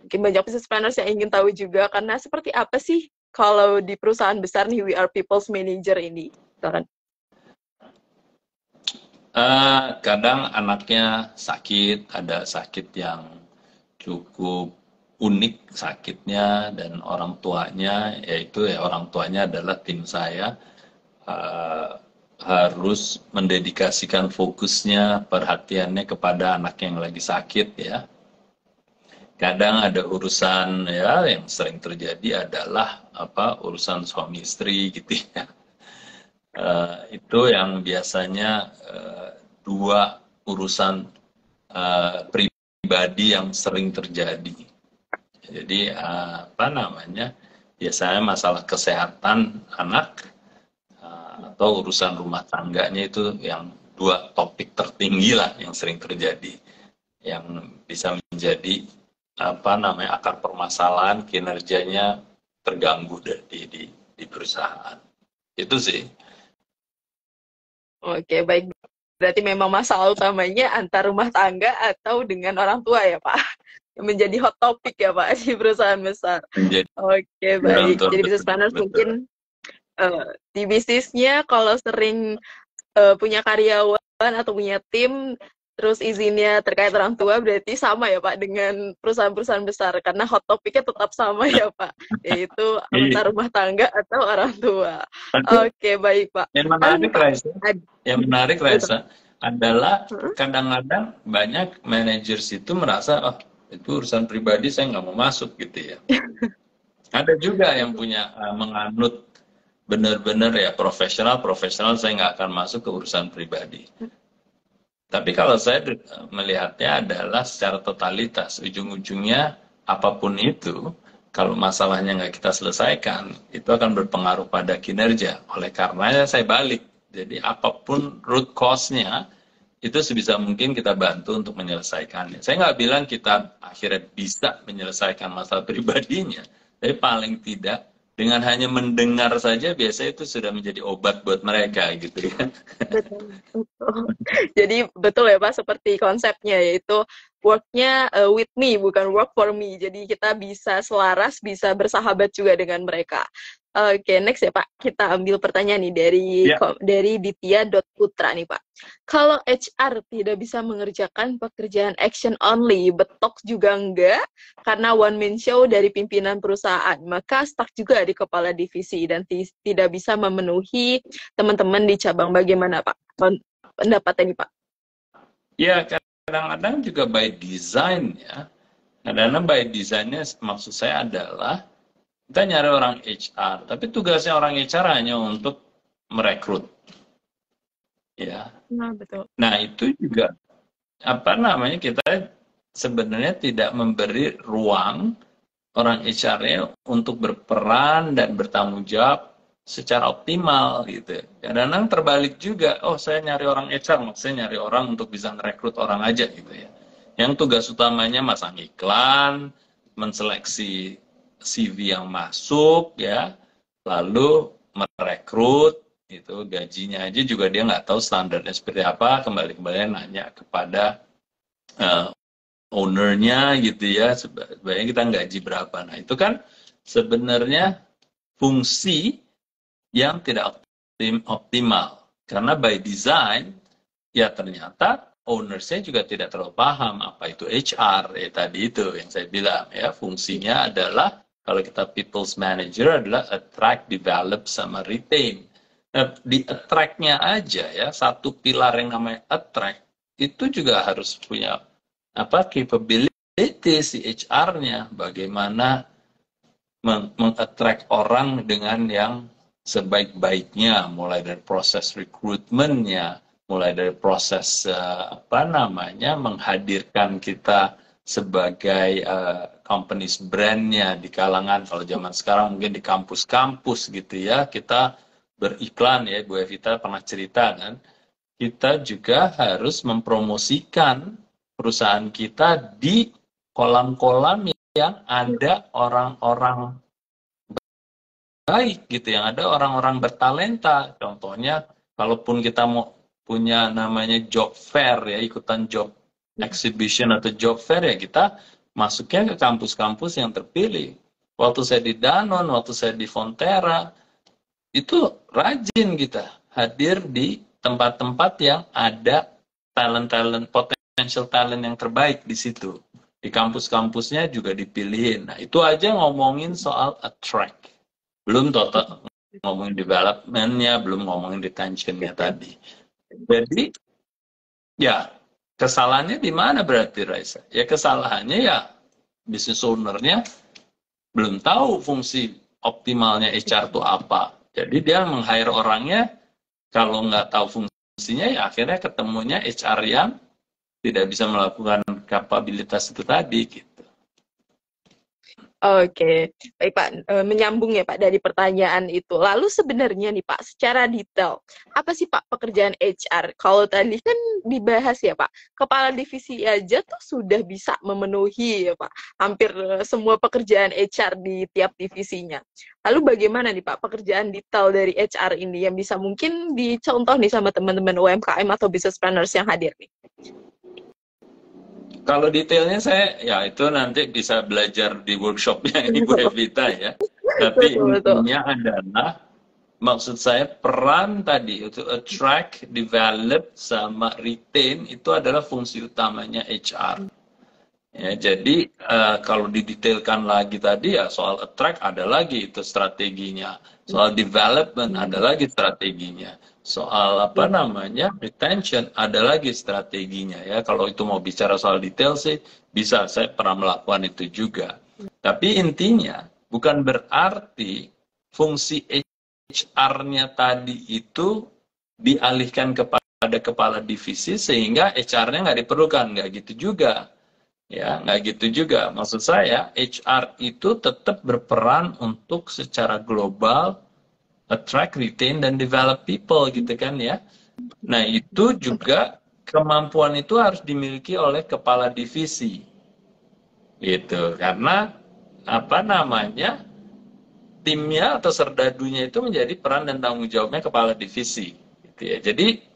Mungkin banyak business planners yang ingin tahu juga, karena seperti apa sih kalau di perusahaan besar nih We Are People's Manager ini? Silakan. Kadang anaknya sakit, ada sakit yang cukup unik sakitnya, dan orang tuanya, yaitu orang tuanya adalah tim saya, harus mendedikasikan fokusnya, perhatiannya kepada anak yang lagi sakit ya. Kadang ada urusan ya yang sering terjadi adalah urusan suami istri gitu ya. Itu yang biasanya dua urusan pribadi yang sering terjadi. Jadi biasanya masalah kesehatan anak atau urusan rumah tangganya, itu yang dua topik tertinggi lah yang sering terjadi, yang bisa menjadi akar permasalahan kinerjanya terganggu di perusahaan. Itu sih. Oke, baik. Berarti memang masalah utamanya antar rumah tangga atau dengan orang tua ya Pak? Menjadi hot topic ya Pak di perusahaan besar. Oke, baik. Jadi business planners mungkin di bisnisnya kalau sering punya karyawan atau punya tim, Terus izinnya terkait orang tua berarti sama ya Pak dengan perusahaan-perusahaan besar karena hot topiknya tetap sama ya Pak, yaitu Iya. anggota rumah tangga atau orang tua. Tapi Oke, baik Pak. yang Lalu nih menarik Pak, Raisa, yang menarik betul. Raisa adalah Heeh. kadang-kadang banyak managers itu merasa, oh itu urusan pribadi saya nggak mau masuk gitu ya. Ada juga yang punya menganut benar-benar ya profesional saya nggak akan masuk ke urusan pribadi. Tapi kalau saya melihatnya adalah secara totalitas, ujung-ujungnya apapun itu, kalau masalahnya nggak kita selesaikan, itu akan berpengaruh pada kinerja. Oleh karenanya saya balik. Jadi apapun root cause-nya, itu sebisa mungkin kita bantu untuk menyelesaikannya. Saya nggak bilang kita akhirnya bisa menyelesaikan masalah pribadinya, tapi paling tidak dengan hanya mendengar saja biasanya itu sudah menjadi obat buat mereka gitu ya. Betul, betul. Jadi betul ya Pak, seperti konsepnya yaitu work-nya with me, bukan work for me. Jadi kita bisa selaras, bisa bersahabat juga dengan mereka. Oke, next ya Pak. Kita ambil pertanyaan nih Ya, dari Ditya.putra nih Pak. Kalau HR tidak bisa mengerjakan pekerjaan action only, betok juga enggak, karena one man show dari pimpinan perusahaan, maka stuck juga di kepala divisi dan tidak bisa memenuhi teman-teman di cabang. Bagaimana Pak pendapat ini Pak? ya kadang-kadang juga by design ya. Kadang-kadang by design-nya maksud saya adalah kita nyari orang HR, tapi tugasnya orang HR hanya untuk merekrut. Ya. Nah, betul. Nah, itu juga apa namanya kita sebenarnya tidak memberi ruang orang HR-nya untuk berperan dan bertanggung jawab secara optimal gitu. Kadang-kadang terbalik juga, oh saya nyari orang HR, maksudnya nyari orang untuk bisa merekrut orang aja gitu ya. Yang tugas utamanya masang iklan, menseleksi CV yang masuk ya, lalu merekrut itu gajinya aja juga dia nggak tahu standarnya seperti apa, kembali-kembali nanya kepada uh, ownernya gitu ya, sebenarnya kita gaji berapa. Nah itu kan sebenarnya fungsi yang tidak optimal karena by design ya ternyata ownersnya juga tidak terlalu paham apa itu HR ya tadi itu yang saya bilang ya fungsinya adalah kalau kita people's manager adalah attract, develop sama retain. Nah, di attract-nya aja ya satu pilar yang namanya attract itu juga harus punya apa capability si HR-nya bagaimana meng-attract orang dengan yang sebaik-baiknya mulai dari proses rekrutmennya mulai dari proses apa namanya menghadirkan kita sebagai companies brandnya di kalangan kalau zaman sekarang mungkin di kampus-kampus gitu ya kita beriklan ya Bu Evita pernah cerita kan kita juga harus mempromosikan perusahaan kita di kolam-kolam yang ada orang-orang baik gitu, yang ada orang-orang bertalenta. Contohnya, kalaupun kita mau punya namanya job fair ya, ikutan job exhibition atau job fair ya, kita masuknya ke kampus-kampus yang terpilih. Waktu saya di Danone, waktu saya di Fonterra, itu rajin kita hadir di tempat-tempat yang ada talent-talent, potential talent yang terbaik di situ. Di kampus-kampusnya juga dipilihin. Nah, itu aja ngomongin soal attract. Belum total ngomongin development-nya, belum ngomongin retention-nya tadi. Jadi, ya, kesalahannya di mana berarti, Raisa? Ya, kesalahannya ya business owner-nya belum tahu fungsi optimalnya HR itu apa. Jadi dia meng-hire orangnya, kalau nggak tahu fungsinya, ya akhirnya ketemunya HR yang tidak bisa melakukan kapabilitas itu tadi. Gitu. Oke, baik Pak, menyambung ya Pak dari pertanyaan itu. Lalu sebenarnya nih Pak, secara detail, apa sih Pak pekerjaan HR? Kalau tadi kan dibahas ya Pak, kepala divisi aja tuh sudah bisa memenuhi ya Pak, hampir semua pekerjaan HR di tiap divisinya. Lalu bagaimana nih Pak pekerjaan detail dari HR ini yang bisa mungkin dicontoh nih sama teman-teman UMKM atau business planners yang hadir nih? Kalau detailnya saya, ya itu nanti bisa belajar di workshopnya Ibu Evita ya. Tapi Betul, betul. intinya adalah maksud saya peran tadi untuk attract, develop, sama retain itu adalah fungsi utamanya HR. Ya, jadi kalau didetailkan lagi tadi ya soal attract ada lagi itu strateginya, soal development ada lagi strateginya, soal apa namanya retention ada lagi strateginya ya. Kalau itu mau bicara soal detail sih bisa, saya pernah melakukan itu juga. Tapi intinya bukan berarti fungsi HR-nya tadi itu dialihkan kepada kepala divisi sehingga HR-nya nggak diperlukan, nggak gitu juga. Ya, nggak gitu juga. Maksud saya, HR itu tetap berperan untuk secara global attract, retain, dan develop people gitu kan ya. Nah, itu juga kemampuan itu harus dimiliki oleh kepala divisi. Gitu. Karena apa namanya? Timnya atau serdadunya itu menjadi peran dan tanggung jawabnya kepala divisi. Gitu ya. Jadi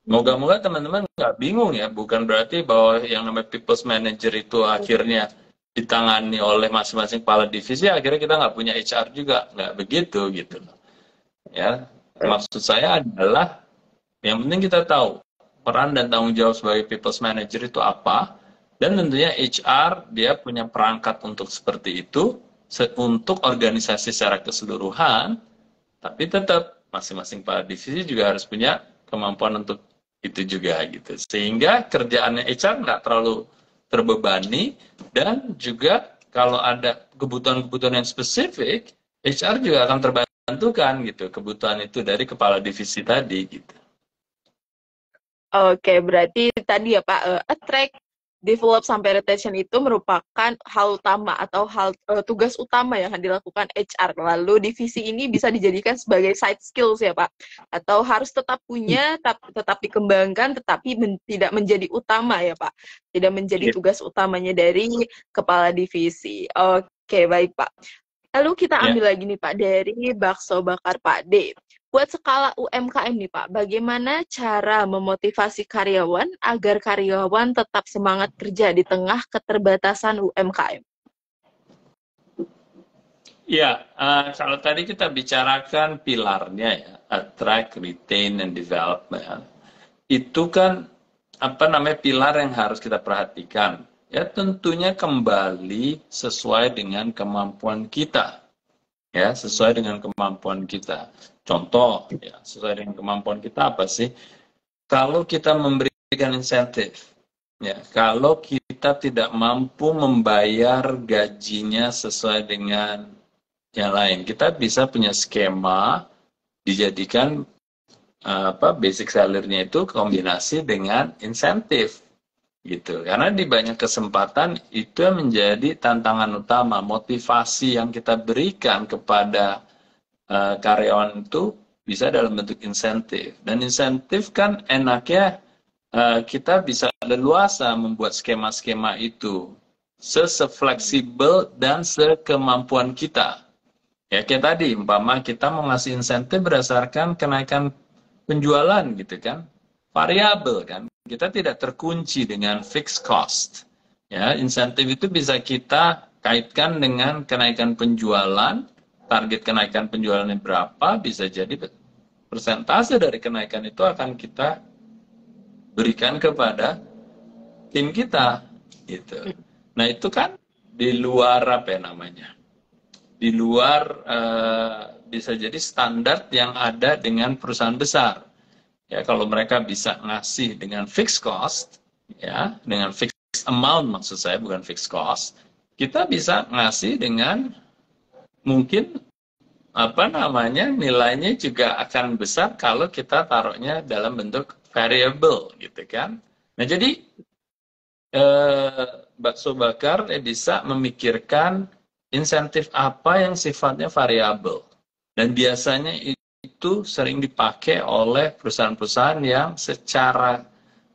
moga-moga teman-teman nggak bingung ya, bukan berarti bahwa yang namanya people's manager itu akhirnya ditangani oleh masing-masing kepala divisi, akhirnya kita nggak punya HR juga, nggak begitu gitu loh. Ya, maksud saya adalah yang penting kita tahu peran dan tanggung jawab sebagai people's manager itu apa, dan tentunya HR dia punya perangkat untuk seperti itu untuk organisasi secara keseluruhan, tapi tetap masing-masing kepala divisi juga harus punya kemampuan untuk itu juga gitu, sehingga kerjaannya HR nggak terlalu terbebani, dan juga kalau ada kebutuhan-kebutuhan yang spesifik HR juga akan terbantukan gitu kebutuhan itu dari kepala divisi tadi gitu. Oke, berarti tadi ya Pak, attract, develop sampai retention itu merupakan hal utama atau tugas utama yang akan dilakukan HR. Lalu divisi ini bisa dijadikan sebagai side skills ya Pak, atau harus tetap punya, tetap dikembangkan, tetapi tidak menjadi utama ya Pak, tidak menjadi tugas utamanya dari kepala divisi. Oke, baik Pak. Lalu kita ambil lagi nih Pak dari Bakso Bakar Pak D. Buat skala UMKM nih Pak, bagaimana cara memotivasi karyawan agar karyawan tetap semangat kerja di tengah keterbatasan UMKM? Ya, kalau tadi kita bicarakan pilarnya ya, attract, retain, and development. Itu kan apa namanya pilar yang harus kita perhatikan. Ya tentunya kembali sesuai dengan kemampuan kita. Ya, sesuai dengan kemampuan kita. Contoh, ya, sesuai dengan kemampuan kita apa sih? Kalau kita memberikan insentif, ya, kalau kita tidak mampu membayar gajinya sesuai dengan yang lain, kita bisa punya skema dijadikan basic salary-nya itu kombinasi dengan insentif gitu. Karena di banyak kesempatan itu menjadi tantangan utama, motivasi yang kita berikan kepada karyawan itu bisa dalam bentuk insentif. Dan insentif kan enaknya kita bisa leluasa membuat skema-skema itu sefleksibel dan sekemampuan kita. Ya kayak tadi, umpama kita mau ngasih insentif berdasarkan kenaikan penjualan gitu kan, variabel kan, kita tidak terkunci dengan fixed cost. Ya, insentif itu bisa kita kaitkan dengan kenaikan penjualan, target kenaikan penjualannya berapa, bisa jadi persentase dari kenaikan itu akan kita berikan kepada tim kita gitu. Nah itu kan di luar apa ya namanya, di luar bisa jadi standar yang ada dengan perusahaan besar. Ya kalau mereka bisa ngasih dengan fixed cost, ya dengan fixed amount maksud saya, bukan fixed cost, kita bisa ngasih dengan mungkin apa namanya nilainya juga akan besar kalau kita taruhnya dalam bentuk variable gitu kan. Nah jadi Bakso Bakar bisa memikirkan insentif apa yang sifatnya variabel, dan biasanya itu sering dipakai oleh perusahaan-perusahaan yang secara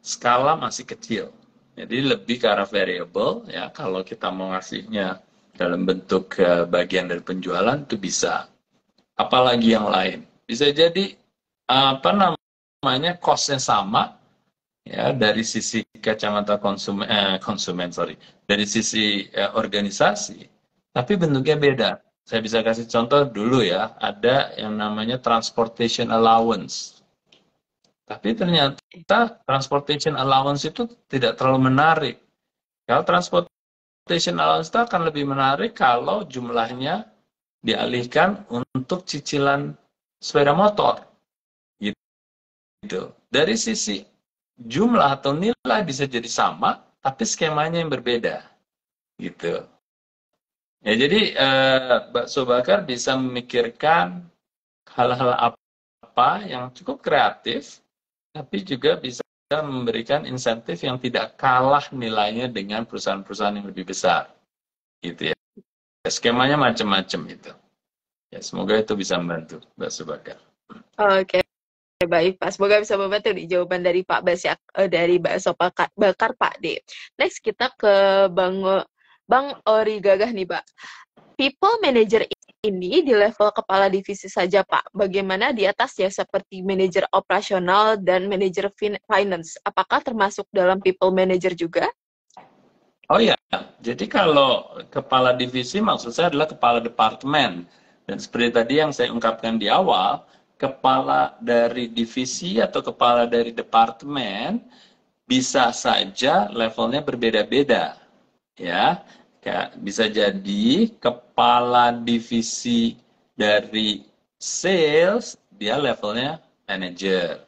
skala masih kecil. Jadi lebih ke arah variable ya, kalau kita mau ngasihnya dalam bentuk bagian dari penjualan itu bisa. Apalagi yang lain. Bisa jadi apa namanya cost-nya sama ya dari sisi kacamata konsumen dari sisi organisasi, tapi bentuknya beda. Saya bisa kasih contoh dulu ya, ada yang namanya transportation allowance. Tapi ternyata transportation allowance itu tidak terlalu menarik. Kalau transportation allowance itu akan lebih menarik kalau jumlahnya dialihkan untuk cicilan sepeda motor. Gitu. Dari sisi jumlah atau nilai bisa jadi sama, tapi skemanya yang berbeda. Gitu. Ya, jadi bakso bakar bisa memikirkan hal-hal apa yang cukup kreatif, tapi juga bisa memberikan insentif yang tidak kalah nilainya dengan perusahaan-perusahaan yang lebih besar. Gitu ya. Skemanya macam-macam itu. Ya, semoga itu bisa membantu bakso bakar. Oke, baik Pak. Semoga bisa membantu di jawaban dari Pak Basyak, dari bakso bakar Pak D. Next kita ke Bang Ori Gagah nih, Pak. People manager ini di level kepala divisi saja, Pak. Bagaimana di atasnya seperti manajer operasional dan manajer finance? Apakah termasuk dalam people manager juga? Oh ya, jadi kalau kepala divisi maksud saya adalah kepala departemen. Dan seperti tadi yang saya ungkapkan di awal, kepala dari divisi atau kepala dari departemen bisa saja levelnya berbeda-beda. Ya, bisa jadi kepala divisi dari sales, dia levelnya manager.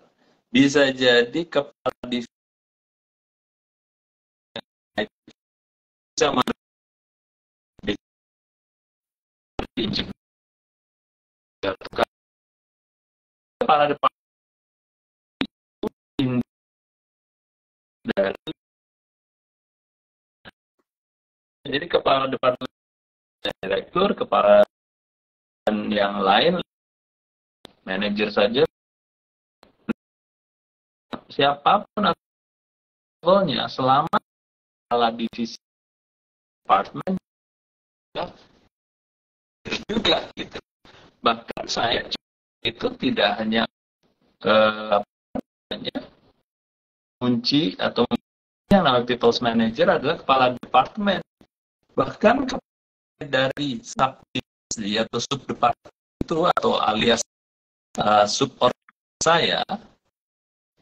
Bisa jadi kepala divisi sama kepala departemen dari jadi kepala departemen direktur, kepala yang lain, manajer saja, siapapun levelnya, selama kepala divisi departemen juga gitu. Bahkan saya itu tidak hanya kunci atau yang namanya people's manager adalah kepala departemen. Bahkan dari subdivisi atau subdepartemen itu atau alias support saya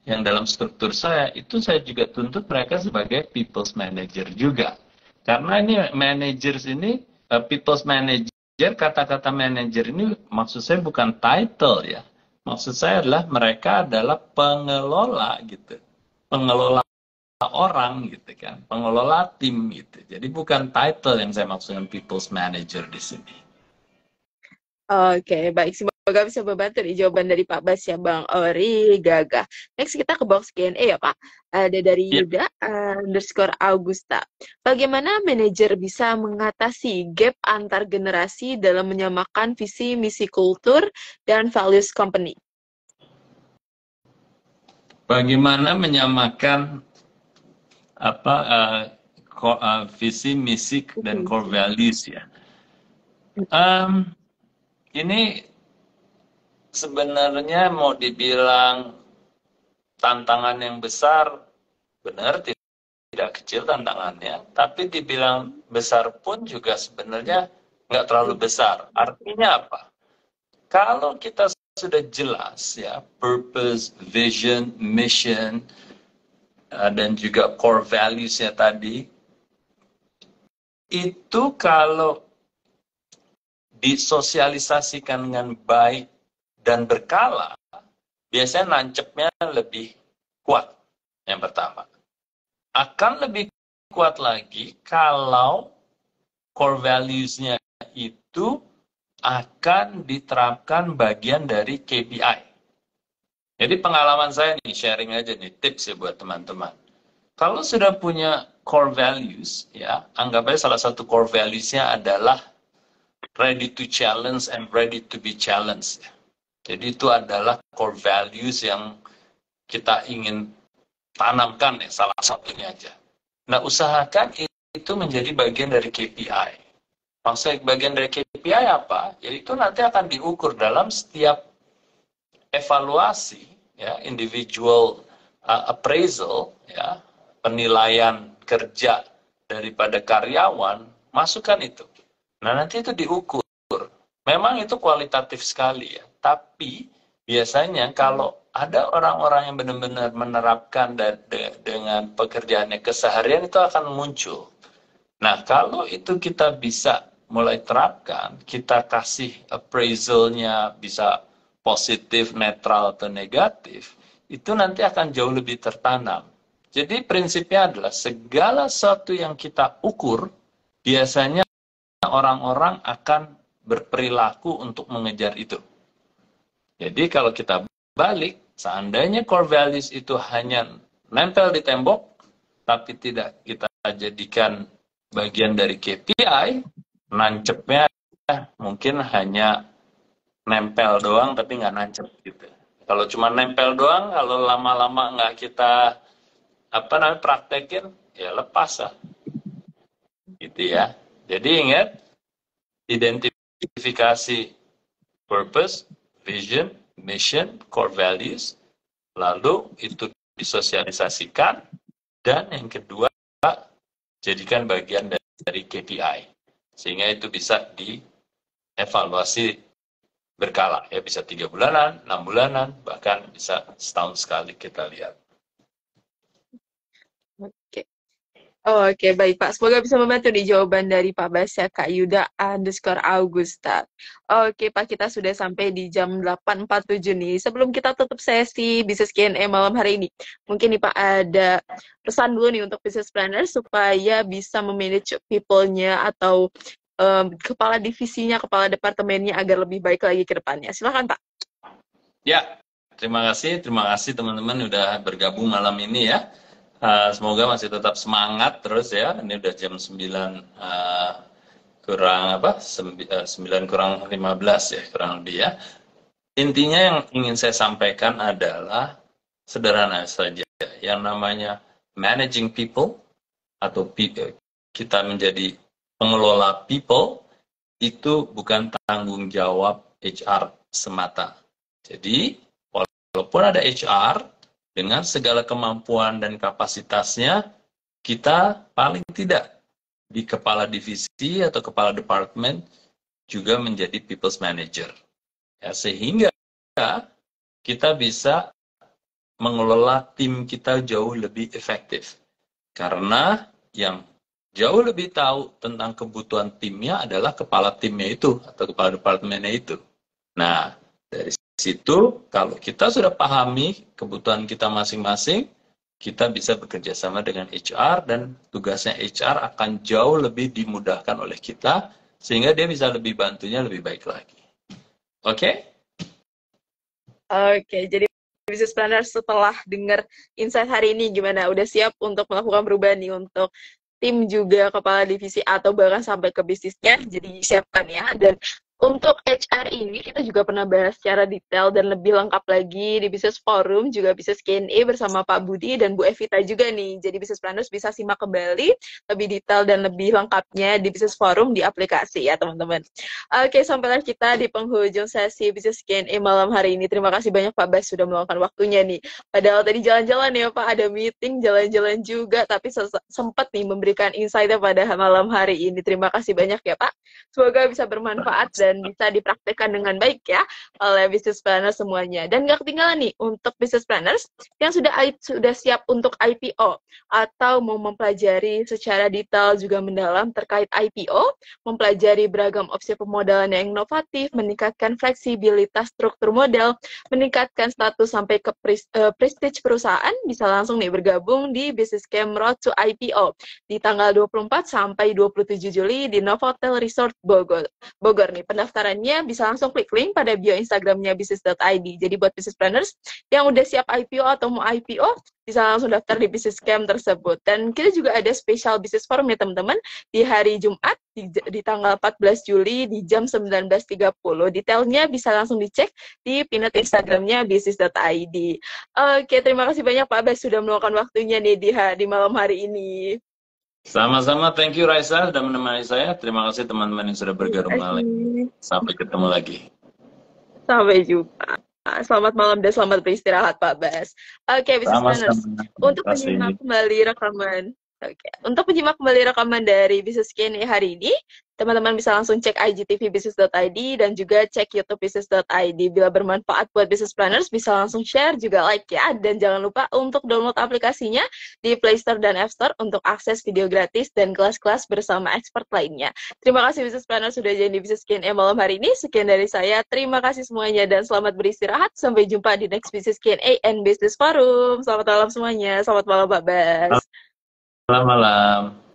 yang dalam struktur saya itu saya juga tuntut mereka sebagai people's manager juga. Karena ini managers ini people's manager, kata-kata manager ini maksud saya bukan title ya. Maksud saya adalah mereka adalah pengelola gitu. Pengelola orang gitu kan, pengelola tim gitu. Jadi bukan title yang saya maksudkan people's manager di sini. Oke, baik. Semoga bisa membantu di jawaban dari Pak Bas ya, Bang Ori Gagah. Next kita ke box Q&A ya, Pak. Ada dari Yuda _ Augusta. Bagaimana manajer bisa mengatasi gap antar generasi dalam menyamakan visi, misi kultur, dan values company? Bagaimana menyamakan visi, misi, dan core values ya? Ini sebenarnya mau dibilang tantangan yang besar, benar tidak kecil tantangannya, tapi dibilang besar pun juga sebenarnya nggak terlalu besar. Artinya apa? Kalau kita sudah jelas ya, purpose, vision, mission, dan juga core values-nya tadi, itu kalau disosialisasikan dengan baik dan berkala, biasanya nancepnya lebih kuat. Yang pertama. Akan lebih kuat lagi kalau core values-nya itu akan diterapkan bagian dari KPI. Jadi pengalaman saya nih, sharing aja nih, tips ya buat teman-teman. Kalau sudah punya core values, ya, anggap aja salah satu core values-nya adalah ready to challenge and ready to be challenged. Jadi itu adalah core values yang kita ingin tanamkan ya, salah satunya aja. Nah, usahakan itu menjadi bagian dari KPI. Maksudnya bagian dari KPI apa? Yaitu nanti akan diukur dalam setiap evaluasi, ya, individual appraisal, ya, penilaian kerja daripada karyawan, masukkan itu. Nah, nanti itu diukur. memang itu kualitatif sekali ya. Tapi biasanya kalau ada orang-orang yang benar-benar menerapkan dengan pekerjaannya keseharian itu akan muncul. Nah, kalau itu kita bisa mulai terapkan, kita kasih appraisalnya bisa positif, netral, atau negatif, itu nanti akan jauh lebih tertanam. Jadi prinsipnya adalah segala sesuatu yang kita ukur, biasanya orang-orang akan berperilaku untuk mengejar itu. Jadi kalau kita balik, seandainya core values itu hanya nempel di tembok, tapi tidak kita jadikan bagian dari KPI, nancepnya mungkin hanya nempel doang tapi nggak nancep gitu. Kalau cuma nempel doang, kalau lama-lama nggak kita praktekin, ya lepas lah. Gitu ya. Jadi ingat, identifikasi purpose, vision, mission, core values, lalu itu disosialisasikan, dan yang kedua, jadikan bagian dari KPI. Sehingga itu bisa dievaluasi berkala. Ya, bisa 3 bulanan, 6 bulanan, bahkan bisa setahun sekali kita lihat. Oke. Oke, baik Pak. Semoga bisa membantu di jawaban dari Pak Bas ya, Kak Yuda _Augusta. Oke Pak, kita sudah sampai di jam 8.47 nih. Sebelum kita tutup sesi Business Q&A malam hari ini, mungkin nih Pak ada pesan dulu nih untuk business planner supaya bisa memanage people-nya atau kepala divisinya, kepala departemennya agar lebih baik lagi ke depannya. Silakan Pak. Ya, terima kasih teman-teman udah bergabung malam ini ya. Semoga masih tetap semangat terus ya. Ini udah jam 9 9 kurang 15 ya, kurang lebih ya. Intinya yang ingin saya sampaikan adalah sederhana saja. Yang namanya managing people atau kita menjadi pengelola people itu bukan tanggung jawab HR semata. Jadi, walaupun ada HR, dengan segala kemampuan dan kapasitasnya, kita paling tidak di kepala divisi atau kepala departemen juga menjadi people's manager. Ya, sehingga kita bisa mengelola tim kita jauh lebih efektif. Karena yang jauh lebih tahu tentang kebutuhan timnya adalah kepala timnya itu atau kepala departemennya itu. Nah, dari situ, kalau kita sudah pahami kebutuhan kita masing-masing, kita bisa bekerja sama dengan HR dan tugasnya HR akan jauh lebih dimudahkan oleh kita, sehingga dia bisa lebih bantunya lebih baik lagi. Oke? Oke, jadi business planner setelah dengar insight hari ini gimana? Udah siap untuk melakukan perubahan nih untuk tim juga, kepala divisi, atau bahkan sampai ke bisnisnya, jadi siapkan ya. Dan untuk HR ini kita juga pernah bahas secara detail dan lebih lengkap lagi di Business Forum, juga Business Q&A bersama Pak Budi dan Bu Evita juga nih. Jadi Business Planners bisa simak kembali lebih detail dan lebih lengkapnya di Business Forum di aplikasi ya teman-teman. Oke, sampailah kita di penghujung sesi Business Q&A malam hari ini. Terima kasih banyak Pak Bas sudah meluangkan waktunya nih. Padahal tadi jalan-jalan ya Pak, ada meeting, jalan-jalan juga, tapi sempat nih memberikan insight-nya pada malam hari ini. Terima kasih banyak ya Pak. Semoga bisa bermanfaat dan bisa dipraktekkan dengan baik ya oleh business planner semuanya. Dan nggak ketinggalan nih untuk business planners yang sudah siap untuk IPO atau mau mempelajari secara detail juga mendalam terkait IPO, mempelajari beragam opsi pemodalan yang inovatif, meningkatkan fleksibilitas struktur modal, meningkatkan status sampai ke prestige perusahaan, bisa langsung nih bergabung di Business Camp Road to IPO di tanggal 24 sampai 27 Juli di Novotel Resort Bogor nih. Pendaftarannya bisa langsung klik link pada bio Instagramnya business.id. Jadi buat business planners yang udah siap IPO atau mau IPO, bisa langsung daftar di business camp tersebut. Dan kita juga ada special business forum ya teman-teman di hari Jumat di tanggal 14 Juli di jam 19.30. Detailnya bisa langsung dicek di pinned Instagramnya business.id. Oke, terima kasih banyak Pak Bas sudah meluangkan waktunya nih di malam hari ini. Sama-sama, thank you Raisa sudah menemani saya. Terima kasih teman-teman yang sudah bergabung lagi. Sampai ketemu lagi. Sampai jumpa. Selamat malam dan selamat beristirahat Pak Bas. Oke, business planners. Untuk menyimak kembali rekaman Oke, untuk menyimak kembali rekaman dari Business Q&A hari ini, teman-teman bisa langsung cek igtvbusiness.id dan juga cek YouTube business.id. Bila bermanfaat buat business planners, bisa langsung share, juga like ya. Dan jangan lupa untuk download aplikasinya di Play Store dan App Store untuk akses video gratis dan kelas-kelas bersama expert lainnya. Terima kasih business planner sudah jadi Business Q&A malam hari ini. Sekian dari saya. Terima kasih semuanya dan selamat beristirahat. Sampai jumpa di next Business Q&A and Business Forum. Selamat malam semuanya. Selamat malam Pak Bas. Selamat malam.